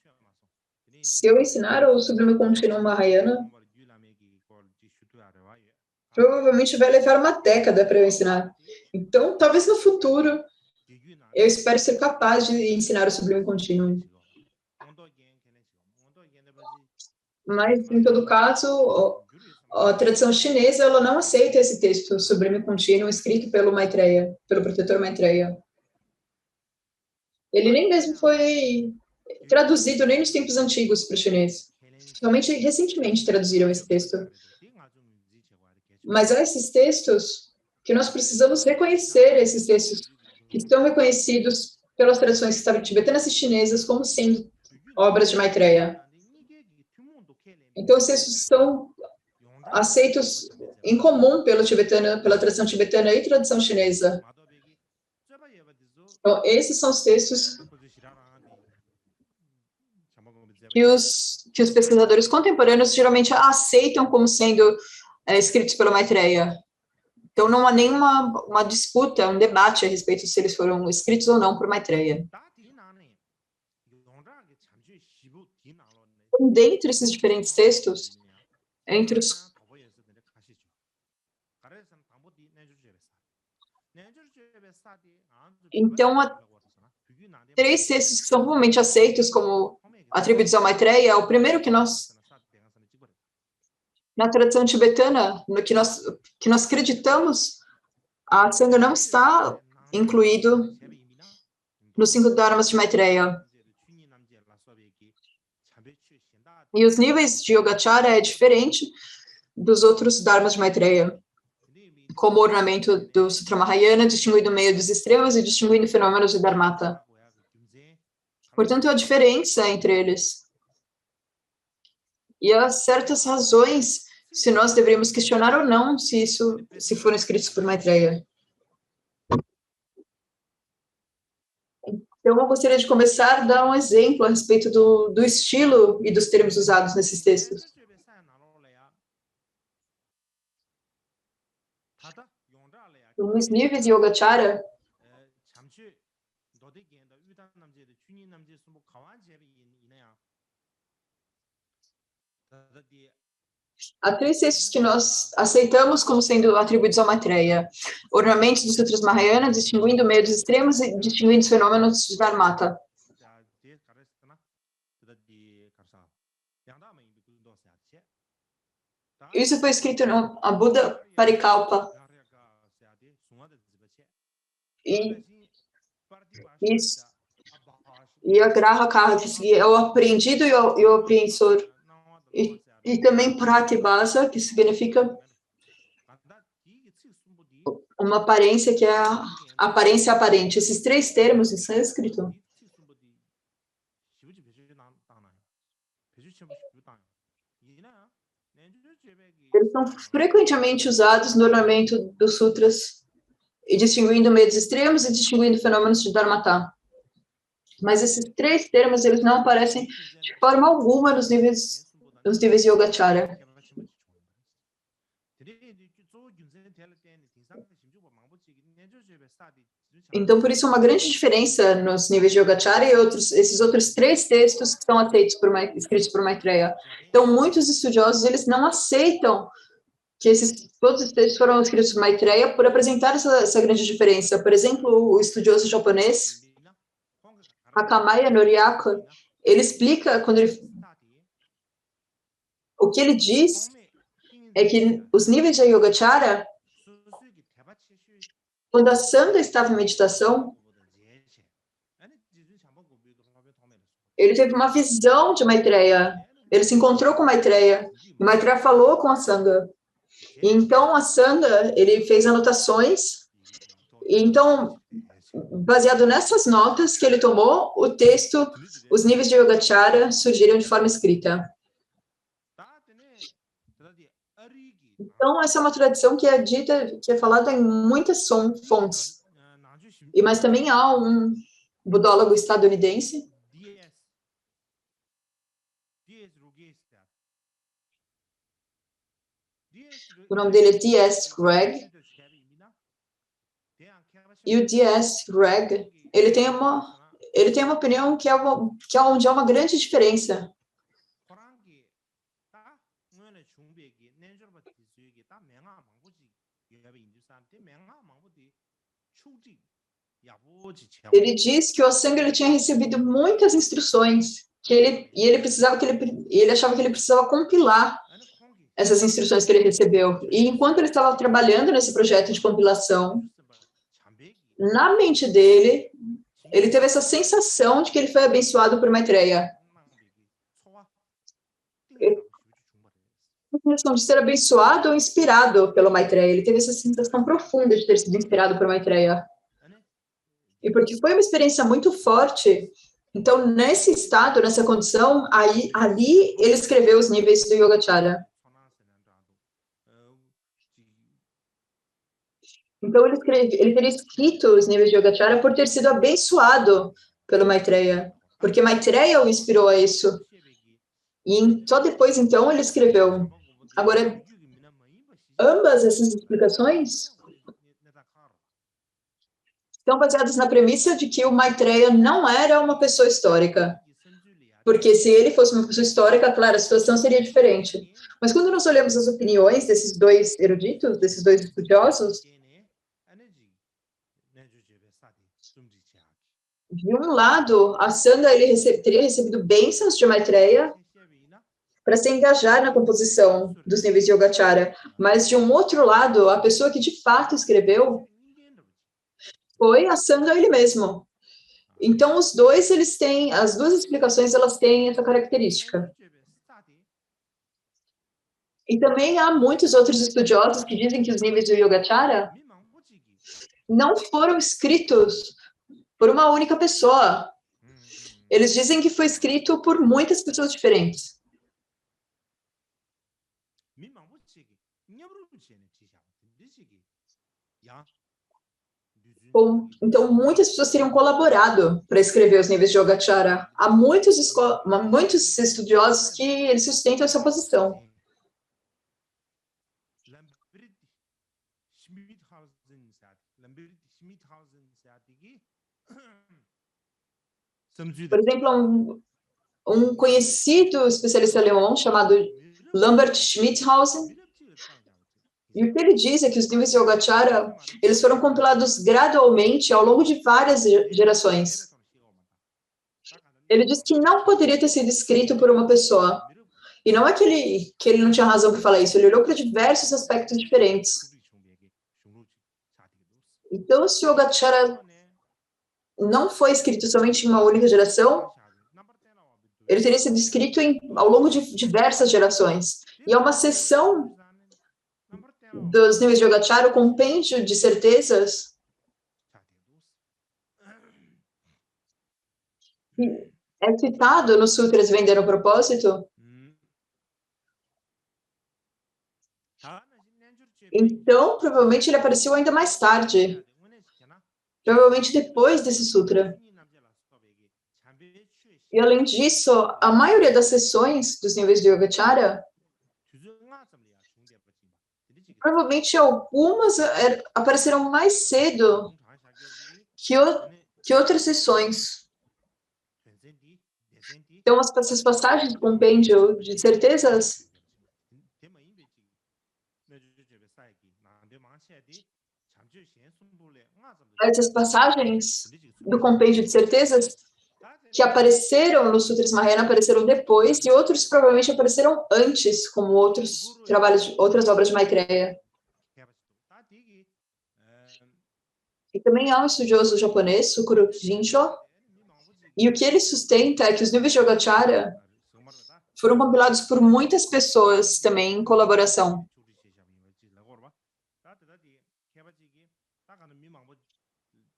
Se eu ensinar o Sublime Contínuo Mahayana, provavelmente vai levar uma década para eu ensinar. Então, talvez no futuro, eu espero ser capaz de ensinar o Sublime Contínuo. Mas, em todo caso, a tradição chinesa ela não aceita esse texto Sublime Contínuo escrito pelo Maitreya, pelo protetor Maitreya. Ele nem mesmo foi traduzido nem nos tempos antigos para o chinês. Somente recentemente traduziram esse texto. Mas há esses textos que nós precisamos reconhecer, esses textos que estão reconhecidos pelas tradições tibetanas e chinesas como sendo obras de Maitreya. Então, os textos são aceitos em comum pela tradição tibetana e tradição chinesa. Então, esses são os textos que os pesquisadores contemporâneos geralmente aceitam como sendo escritos pela Maitreya. Então, não há nenhuma uma disputa, um debate a respeito se eles foram escritos ou não por Maitreya. Dentre esses diferentes textos, entre os então, há 3 textos que são comumente aceitos como atribuídos a Maitreya. O primeiro que nós, na tradição tibetana, no que nós acreditamos, a Sangha não está incluído nos 5 dharmas de Maitreya. E os níveis de Yogacara é diferente dos outros dharmas de Maitreya, como o ornamento do Sutra Mahayana, distinguindo o meio dos extremos e distinguindo fenômenos de Dharmata. Portanto, há diferença entre eles. E há certas razões se nós deveríamos questionar ou não se foram escritos por Maitreya. Então, eu gostaria de começar a dar um exemplo a respeito do estilo e dos termos usados nesses textos. Nos níveis de Yogacara, há 3 textos que nós aceitamos como sendo atribuídos a Maitreya. Ornamentos dos Sutras Mahayana, distinguindo o meio dos extremos e distinguindo os fenômenos de Dharmata. Isso foi escrito no Buda Parikalpa. E a Graha Kaha, que é o aprendido e o apreensor. E também Pratibhasa, que significa uma aparência que é a aparência aparente. Esses 3 termos em sânscrito eles são frequentemente usados no ornamento dos sutras, e distinguindo meios extremos e distinguindo fenômenos de Dharmata. Mas esses 3 termos, eles não aparecem de forma alguma nos níveis de Yogacara. Então, por isso, uma grande diferença nos níveis de Yogacara e esses outros 3 textos que são escritos por Maitreya. Então, muitos estudiosos, eles não aceitam que todos os textos foram escritos por Maitreya por apresentar essa grande diferença. Por exemplo, o estudioso japonês, Akamaya Noriyako, ele explica, o que ele diz é que os níveis de Yogacara, quando a Sangha estava em meditação, ele teve uma visão de Maitreya, ele se encontrou com Maitreya, e Maitreya falou com a Sangha. E então, a Sangha, ele fez anotações, e então, baseado nessas notas que ele tomou, o texto, os níveis de Yogacara surgiram de forma escrita. Então, essa é uma tradição que é dita, que é falada em muitas fontes. Mas também há um budólogo estadunidense, o nome dele é D.S. Gregg, e o D.S. Gregg, ele tem uma opinião que é onde há uma grande diferença. Ele diz que o Asanga ele tinha recebido muitas instruções, e ele achava que ele precisava compilar essas instruções que ele recebeu. E enquanto ele estava trabalhando nesse projeto de compilação, na mente dele, ele teve essa sensação de que ele foi abençoado por Maitreya. A sensação de ser abençoado ou inspirado pelo Maitreya. Ele teve essa sensação profunda de ter sido inspirado por Maitreya. E porque foi uma experiência muito forte, então, nesse estado, nessa condição, ali ele escreveu os níveis do Yogacara. Então, ele teria escrito os níveis de Yogacara por ter sido abençoado pelo Maitreya, porque Maitreya o inspirou a isso. E só depois, então, ele escreveu. Agora, ambas essas explicações estão baseadas na premissa de que o Maitreya não era uma pessoa histórica. Porque se ele fosse uma pessoa histórica, claro, a situação seria diferente. Mas quando nós olhamos as opiniões desses dois eruditos, desses dois estudiosos, de um lado, a Sangha teria recebido bênçãos de Maitreya para se engajar na composição dos níveis de Yogacara, mas de um outro lado, a pessoa que de fato escreveu foi a Sangha ele mesmo. Então, os dois, eles têm, as duas explicações, elas têm essa característica. E também há muitos outros estudiosos que dizem que os níveis do Yogacara não foram escritos por uma única pessoa. Eles dizem que foi escrito por muitas pessoas diferentes. Bom, então, muitas pessoas teriam colaborado para escrever os níveis de Yogacara. Há muitos estudiosos que eles sustentam essa posição. Por exemplo, um conhecido especialista alemão chamado Lambert Schmidhausen, e o que ele diz é que os níveis de Yogacara, eles foram compilados gradualmente ao longo de várias gerações. Ele diz que não poderia ter sido escrito por uma pessoa. E não é que ele não tinha razão para falar isso, ele olhou para diversos aspectos diferentes. Então, se o Yogacara não foi escrito somente em uma única geração, ele teria sido escrito ao longo de diversas gerações. E é uma seção dos níveis de Yogacara, o compêndio de certezas, é citado nos Sutras Vendendo o Propósito. Então, provavelmente ele apareceu ainda mais tarde. Provavelmente depois desse sutra. E além disso, a maioria das sessões dos níveis de Yogacara, provavelmente algumas apareceram mais cedo que outras sessões. Então, essas passagens do compêndio de certezas, essas passagens do compêndio de certezas que apareceram nos Sutras Mahayana apareceram depois e outros provavelmente apareceram antes, como outros trabalhos, outras obras de Maitreya. E também há um estudioso japonês, Sukuro Jinsho, e o que ele sustenta é que os níveis de Yogacara foram compilados por muitas pessoas também em colaboração.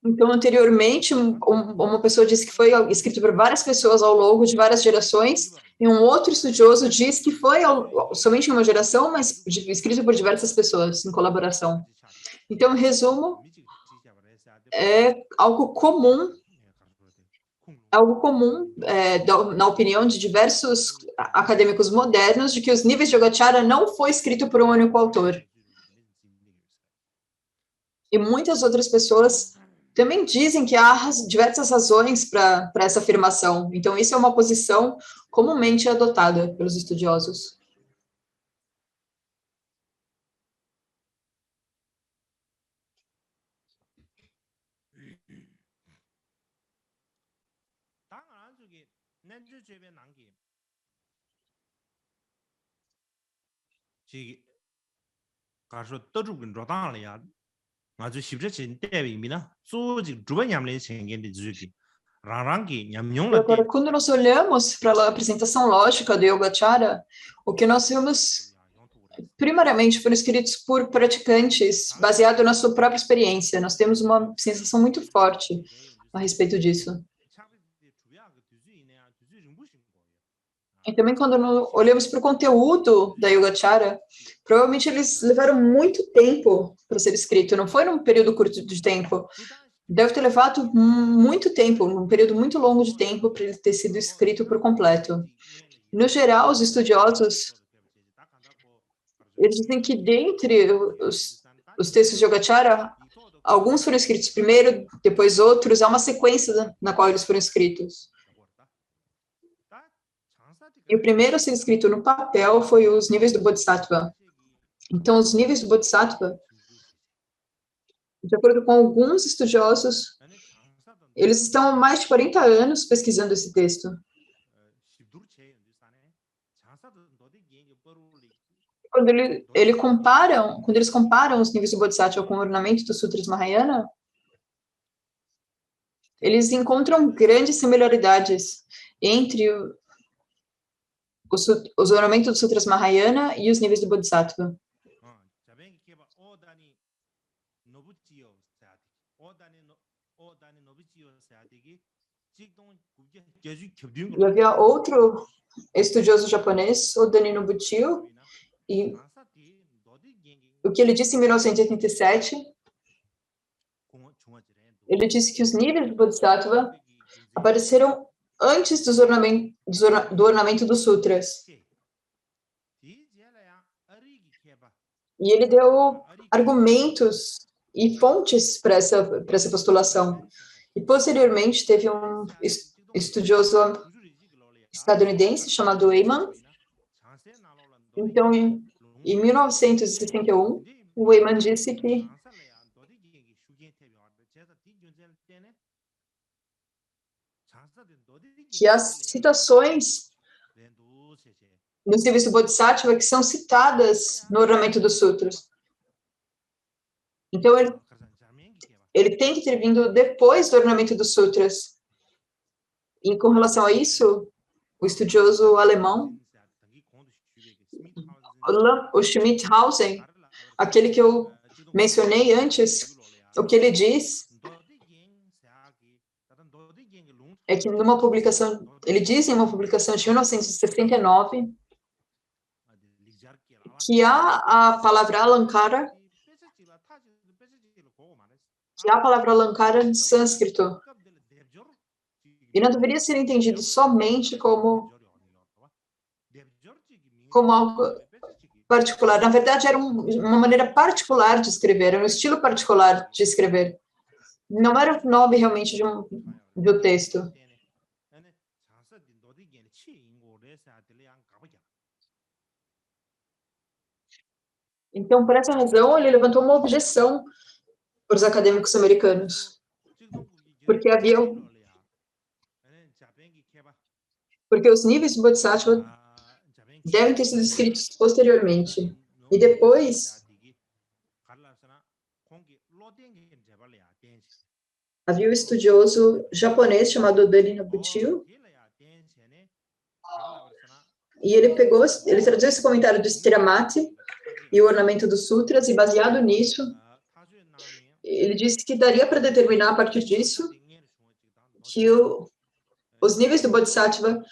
Então, anteriormente, uma pessoa disse que foi escrito por várias pessoas ao longo de várias gerações, e um outro estudioso diz que foi somente em uma geração, mas escrito por diversas pessoas em colaboração. Então, em resumo, é algo comum na opinião de diversos acadêmicos modernos, de que os níveis de Yogacara não foi escrito por um único autor. E muitas outras pessoas também dizem que há diversas razões para essa afirmação. Então, isso é uma posição comumente adotada pelos estudiosos. E agora, quando nós olhamos para a apresentação lógica do Yogacara, o que nós vimos primariamente foram escritos por praticantes, baseado na sua própria experiência. Nós temos uma sensação muito forte a respeito disso. E também quando olhamos para o conteúdo da Yogacara, provavelmente eles levaram muito tempo para ser escrito, não foi num período curto de tempo. Deve ter levado muito tempo, um período muito longo de tempo para ele ter sido escrito por completo. No geral, os estudiosos, eles dizem que dentre os textos de Yogacara, alguns foram escritos primeiro, depois outros, há uma sequência na qual eles foram escritos. E o primeiro a ser escrito no papel foi os níveis do Bodhisattva. Então, os níveis do Bodhisattva, de acordo com alguns estudiosos, eles estão há mais de 40 anos pesquisando esse texto. Quando eles comparam os níveis do Bodhisattva com o ornamento dos Sutras Mahayana, eles encontram grandes similaridades entre os ornamentos dos Sutras Mahayana e os níveis do Bodhisattva. E havia outro estudioso japonês, Odani Nobuchiyo, e o que ele disse em 1987, ele disse que os níveis do Bodhisattva apareceram antes do ornamento dos sutras. E ele deu argumentos e fontes para essa postulação. E, posteriormente, teve um estudioso estadunidense chamado Weyman. Então, em 1961, o Weyman disse que as citações nos níveis do Bodhisattva que são citadas no ornamento dos sutras. Então, ele tem que ter vindo depois do ornamento dos sutras. E com relação a isso, o estudioso alemão, o Schmidhausen, aquele que eu mencionei antes, o que ele diz é que numa publicação, ele diz em uma publicação de 1969 que há a palavra Alankara, em sânscrito, e não deveria ser entendido somente como algo particular. Na verdade, era uma maneira particular de escrever, era um estilo particular de escrever. Não era o nome realmente do texto. Então, por essa razão, ele levantou uma objeção para os acadêmicos americanos, porque os níveis do Bodhisattva devem ter sido escritos posteriormente. E depois, havia um estudioso japonês chamado Odani Nobuchiyo, e ele traduziu esse comentário do Stiramati e o ornamento dos sutras, e baseado nisso, ele disse que daria para determinar a partir disso que os níveis do Bodhisattva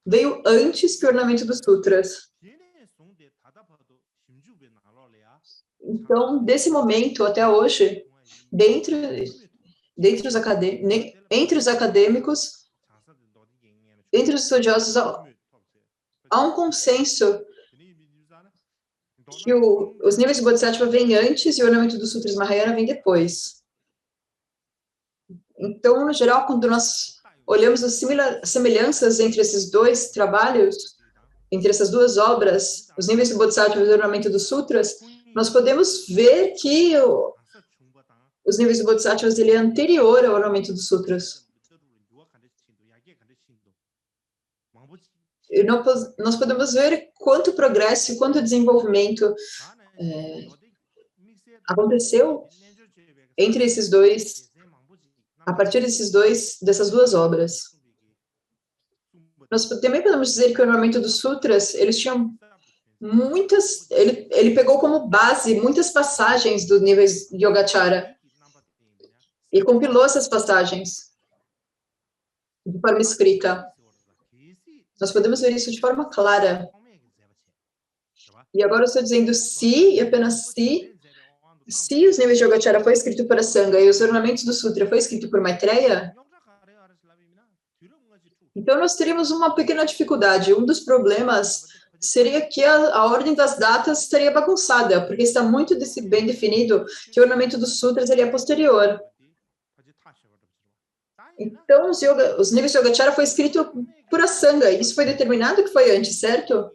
veio antes que o ornamento dos sutras. Então, desse momento até hoje, entre os acadêmicos, entre os estudiosos, há um consenso que os níveis do Bodhisattva vêm antes e o ornamento dos Sutras Mahayana vem depois. Então, no geral, quando nós olhamos as semelhanças entre esses dois trabalhos, entre essas duas obras, os níveis do Bodhisattva e o ornamento dos Sutras, nós podemos ver que os níveis do Bodhisattva ele é anterior ao ornamento dos Sutras. E nós podemos ver quanto progresso e quanto desenvolvimento aconteceu entre esses dois a partir dessas duas obras. Nós também podemos dizer que o ornamento dos sutras, eles tinham muitas, ele pegou como base muitas passagens dos níveis de Yogacara e compilou essas passagens de forma escrita. Nós podemos ver isso de forma clara. E agora eu estou dizendo se, e apenas se os níveis de Yogacara foi escrito para Sangha e os ornamentos do Sutra foi escrito por Maitreya, então nós teríamos uma pequena dificuldade. Um dos problemas seria que a ordem das datas estaria bagunçada, porque está muito bem definido que o ornamento dos sutras ele é posterior. Então, os níveis de Yogacara foi escrito por Asanga, isso foi determinado que foi antes, certo?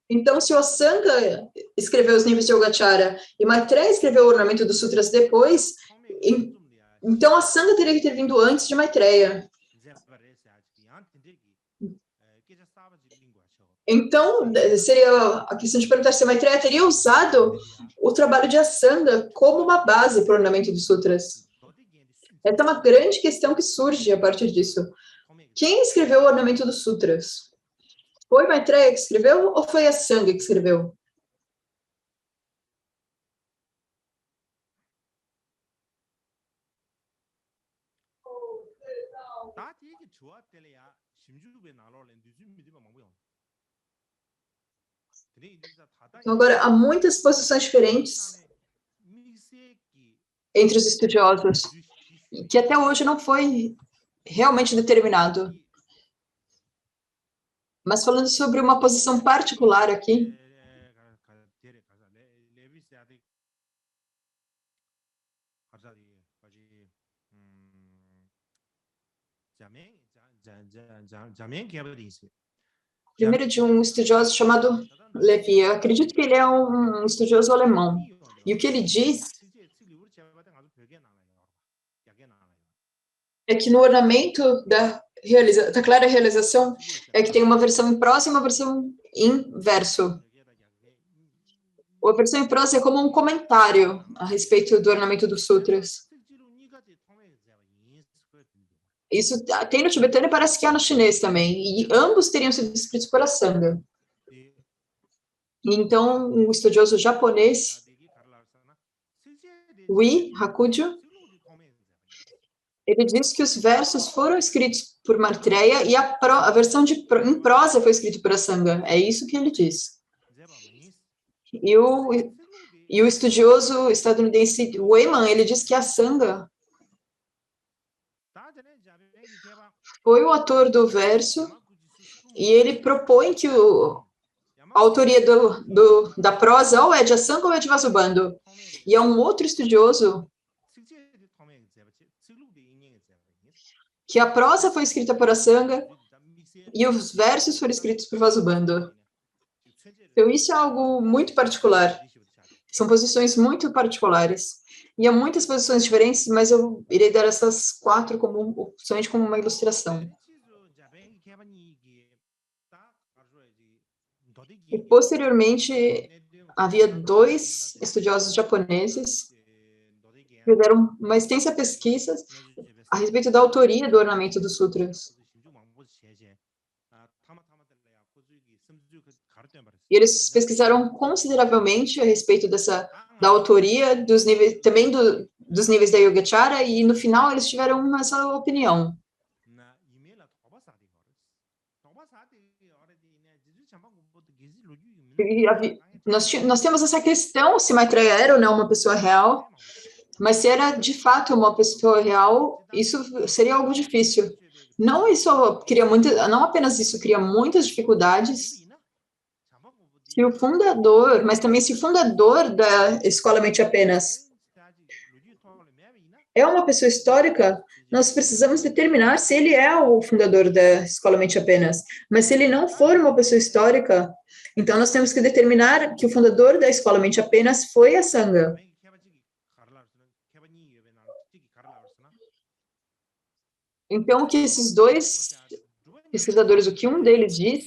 Então, se o Asanga escreveu os níveis de Yogacara e Maitreya escreveu o ornamento dos sutras depois, então Asanga teria que ter vindo antes de Maitreya. Então, seria a questão de perguntar se a Maitreya teria usado o trabalho de Asanga como uma base para o ornamento dos sutras. Essa é uma grande questão que surge a partir disso. Quem escreveu o ornamento dos sutras? Foi Maitreya que escreveu ou foi Asanga que escreveu? Então, agora, há muitas posições diferentes entre os estudiosos, que até hoje não foi realmente determinado. Mas falando sobre uma posição particular aqui, primeiro de um estudioso chamado Levi, eu acredito que ele é um estudioso alemão, e o que ele diz é que no ornamento da clara realização é que tem uma versão em prosa e uma versão em verso. A versão em prosa é como um comentário a respeito do ornamento dos sutras. Isso tem no tibetano e parece que há no chinês também. E ambos teriam sido escritos por Asanga. Então, um estudioso japonês, Ui Hakujo, ele diz que os versos foram escritos por Maitreya e a versão em prosa foi escrita por Asanga. É isso que ele diz. E o estudioso estadunidense Weyman, ele diz que Asanga foi o autor do verso e ele propõe que a autoria da prosa ou é de Asanga ou é de Vasubandhu. E há um outro estudioso que a prosa foi escrita por Asanga e os versos foram escritos por Vasubandhu. Então, isso é algo muito particular. São posições muito particulares. E há muitas posições diferentes, mas eu irei dar essas 4 somente como uma ilustração. E, posteriormente, havia 2 estudiosos japoneses que fizeram uma extensa pesquisa a respeito da autoria do ornamento dos sutras. E eles pesquisaram consideravelmente a respeito da autoria dos níveis, também dos níveis da Yogacara, e no final eles tiveram essa opinião. E nós temos essa questão se Maitreya era ou não uma pessoa real, mas se era de fato uma pessoa real, isso seria algo difícil. Não apenas isso cria muitas dificuldades, se o fundador, mas também se o fundador da Escola Mente Apenas é uma pessoa histórica, nós precisamos determinar se ele é o fundador da Escola Mente Apenas. Mas se ele não for uma pessoa histórica, então nós temos que determinar que o fundador da Escola Mente Apenas foi a Sangha. Então, o que esses 2 pesquisadores, o que um deles diz,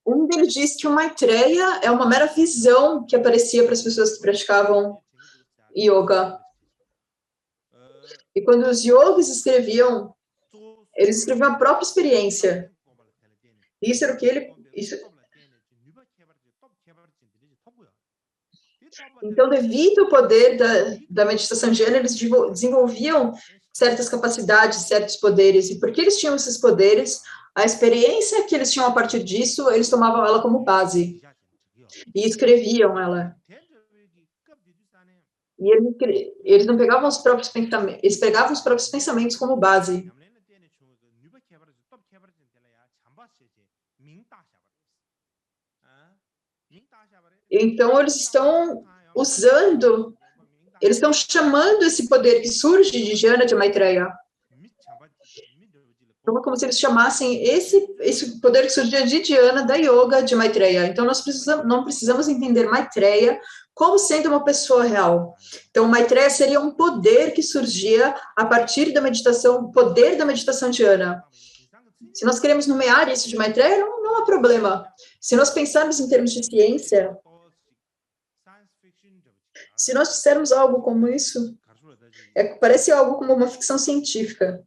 Um deles diz que o Maitreya é uma mera visão que aparecia para as pessoas que praticavam yoga. E quando os yogis escreviam, eles escreviam a própria experiência. Isso era o que ele... Então, devido ao poder da meditação dhyana, eles desenvolviam certas capacidades, certos poderes. E porque eles tinham esses poderes, a experiência que eles tinham a partir disso, eles tomavam ela como base. E escreviam ela. E eles não pegavam os próprios pensamentos, eles pegavam os próprios pensamentos como base. Então, eles estão usando, eles estão chamando esse poder que surge de Jnana de Maitreya. Então, é como se eles chamassem esse poder que surgia de Jnana da Yoga de Maitreya. Então, nós não precisamos entender Maitreya como sendo uma pessoa real. Então, Maitreya seria um poder que surgia a partir da meditação, poder da meditação dhyana. Se nós queremos nomear isso de Maitreya, não há problema. Se nós pensarmos em termos de ciência, se nós dissermos algo como isso, parece algo como uma ficção científica.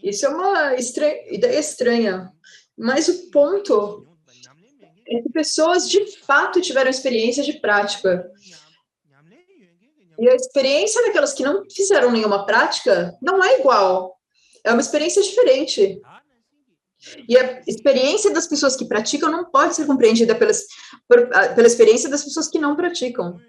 Isso é uma ideia estranha. Mas o ponto é que pessoas de fato tiveram experiência de prática. E a experiência daquelas que não fizeram nenhuma prática não é igual. É uma experiência diferente. E a experiência das pessoas que praticam não pode ser compreendida pela experiência das pessoas que não praticam.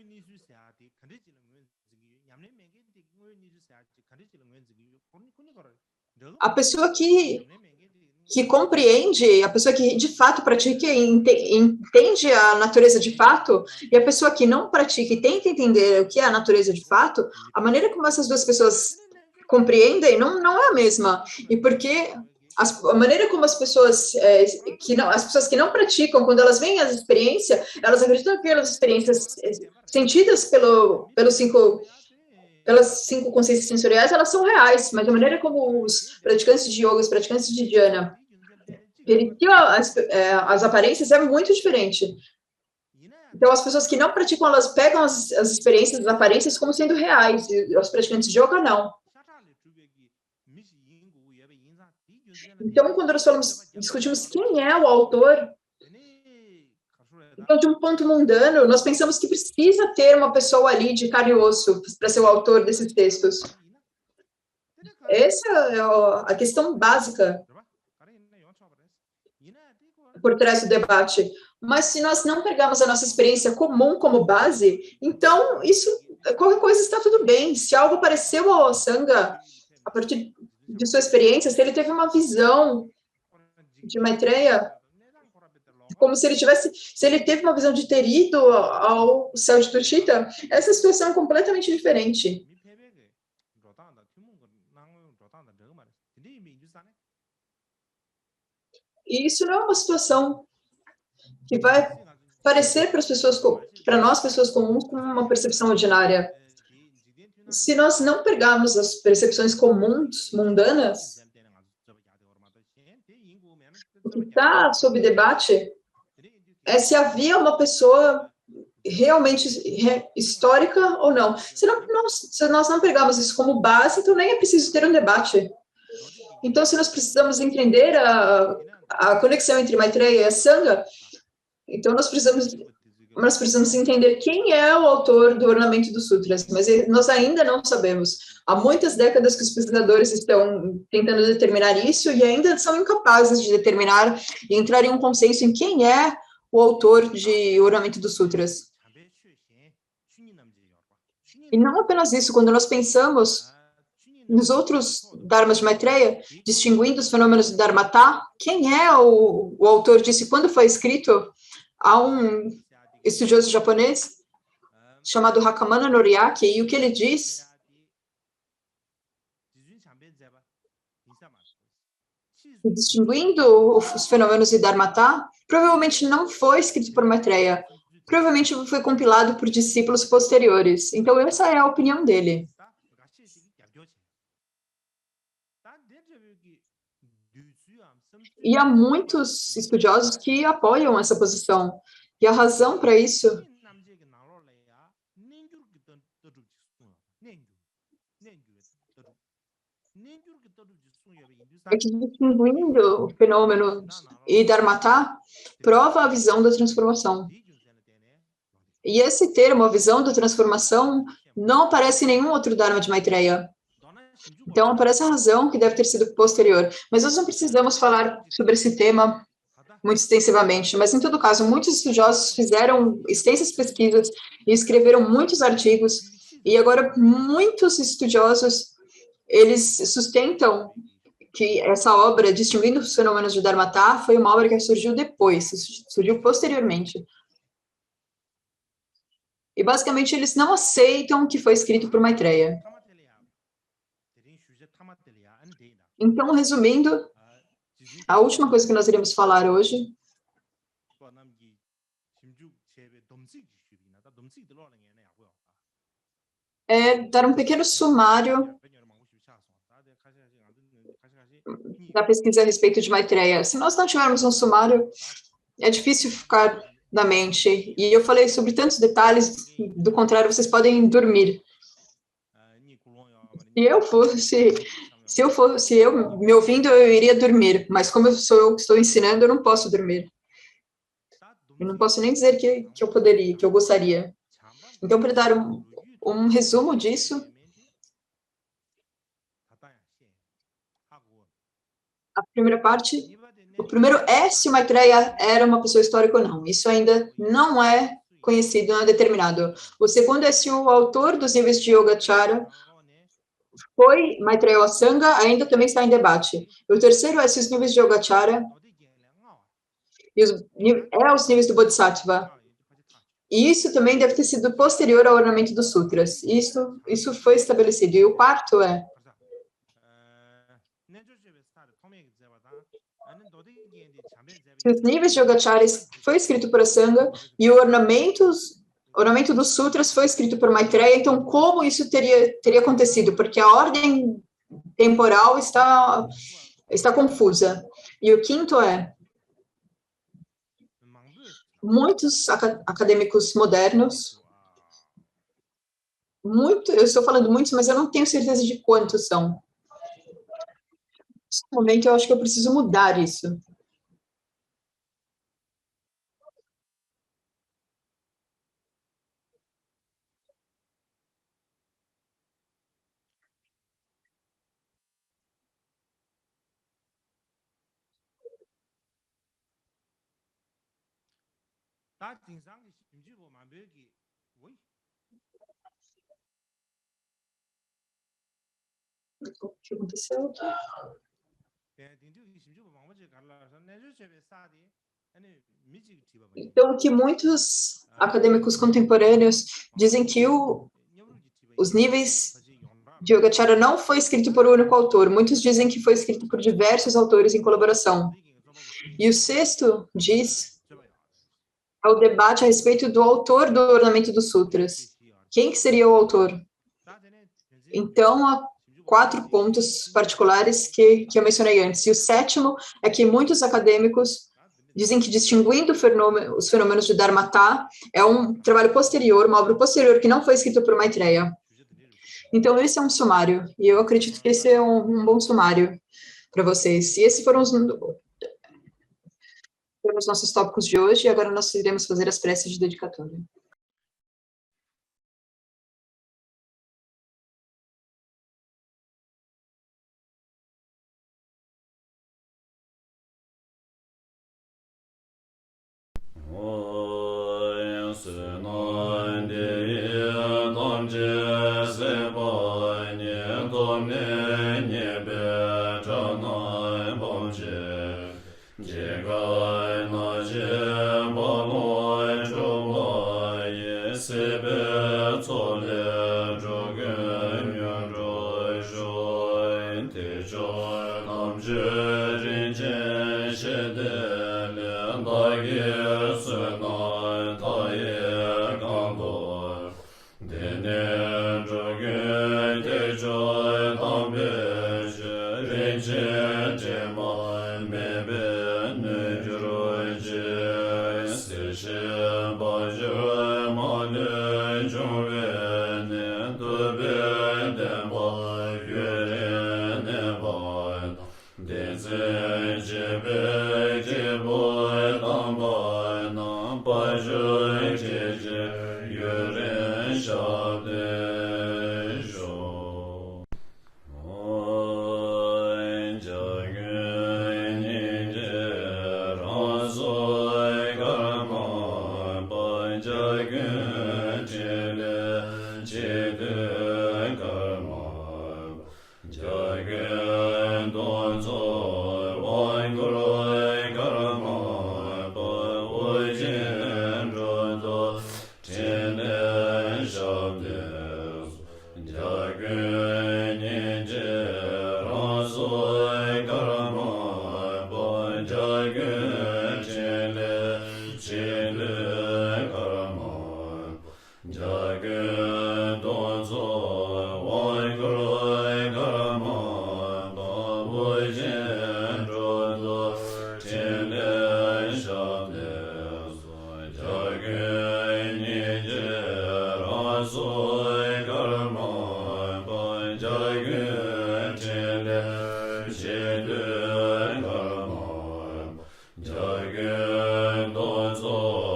A pessoa que compreende, a pessoa que de fato pratica e entende a natureza de fato, e a pessoa que não pratica e tenta entender o que é a natureza de fato, a maneira como essas duas pessoas compreendem não é a mesma. E porque a maneira como as pessoas que não praticam, quando elas veem as experiências, elas acreditam que aquelas experiências sentidas pelas cinco consciências sensoriais, elas são reais, mas a maneira como os praticantes de yoga, os praticantes de dhyana, periciam as aparências é muito diferente. Então, as pessoas que não praticam, elas pegam as experiências, as aparências como sendo reais, e os praticantes de yoga, não. Então, quando nós discutimos quem é o autor, então, de um ponto mundano, nós pensamos que precisa ter uma pessoa ali de carne e osso para ser o autor desses textos. Essa é a questão básica por trás do debate. Mas se nós não pegarmos a nossa experiência comum como base, então qualquer coisa está tudo bem. Se algo apareceu ao Sangha, a partir de sua experiência, se ele teve uma visão de Maitreya, como se ele teve uma visão de ter ido ao céu de Tushita, essa situação é completamente diferente. E isso não é uma situação que vai parecer para nós, pessoas comuns, como uma percepção ordinária. Se nós não pegarmos as percepções comuns, mundanas, o que está sob debate é se havia uma pessoa realmente histórica ou não. Se nós não pegarmos isso como base, então nem é preciso ter um debate. Então, se nós precisamos entender a conexão entre Maitreya e a Sangha, então nós precisamos entender quem é o autor do ornamento dos sutras, mas nós ainda não sabemos. Há muitas décadas que os pesquisadores estão tentando determinar isso e ainda são incapazes de determinar e entrar em um consenso em quem é o autor de ornamento dos sutras. E não apenas isso, quando nós pensamos nos outros dharmas de Maitreya, distinguindo os fenômenos do Dharmata, quem é o autor disso e quando foi escrito? Há um estudioso japonês chamado Hakamana Noriaki, e o que ele diz distinguindo os fenômenos de Dharmata, provavelmente não foi escrito por Maitreya, provavelmente foi compilado por discípulos posteriores. Então, essa é a opinião dele. E há muitos estudiosos que apoiam essa posição. E a razão para isso é que, distinguindo o fenômeno e Dharmata, prova a visão da transformação. E esse termo, a visão da transformação, não aparece em nenhum outro Dharma de Maitreya. Então, aparece a razão que deve ter sido posterior. Mas nós não precisamos falar sobre esse tema muito extensivamente. Mas, em todo caso, muitos estudiosos fizeram extensas pesquisas e escreveram muitos artigos. E agora, muitos estudiosos, eles sustentam que essa obra, Distinguindo os Fenômenos de Dharmata, foi uma obra que surgiu depois, surgiu posteriormente. E, basicamente, eles não aceitam que foi escrito por Maitreya. Então, resumindo, a última coisa que nós iremos falar hoje é dar um pequeno sumário da pesquisa a respeito de Maitreya. Se nós não tivermos um sumário, é difícil ficar na mente. E eu falei sobre tantos detalhes, do contrário, vocês podem dormir. Se eu me ouvindo, eu iria dormir. Mas como sou eu que estou ensinando, eu não posso dormir. Eu não posso nem dizer que eu poderia, que eu gostaria. Então, para dar um resumo disso, a primeira parte, o primeiro é se o Maitreya era uma pessoa histórica ou não. Isso ainda não é conhecido, não é determinado. O segundo é se o autor dos níveis de Yogacara foi Maitreya Asanga, ainda também está em debate. O terceiro é se os níveis de Yogacara os níveis do Bodhisattva. E isso também deve ter sido posterior ao ornamento dos sutras. Isso foi estabelecido. E o quarto é se os níveis de Yogacara foi escrito por Asanga e o ornamento dos sutras foi escrito por Maitreya, então como isso teria acontecido? Porque a ordem temporal está confusa. E o quinto é muitos acadêmicos modernos, eu estou falando muitos, mas eu não tenho certeza de quantos são. Nesse momento, eu acho que eu preciso mudar isso. O que aconteceu aqui? Então, que muitos acadêmicos contemporâneos dizem que os níveis de Yogacara não foi escrito por um único autor. Muitos dizem que foi escrito por diversos autores em colaboração. E o sexto diz é o debate a respeito do autor do ornamento dos sutras. Quem que seria o autor? Então, há 4 pontos particulares que eu mencionei antes. E o sétimo é que muitos acadêmicos dizem que Distinguindo os Fenômenos de Dharmata é um trabalho posterior, uma obra posterior que não foi escrita por Maitreya. Então, esse é um sumário, e eu acredito que esse é um bom sumário para vocês. E esses foram os nossos tópicos de hoje, e agora nós iremos fazer as preces de dedicatória. Namje 做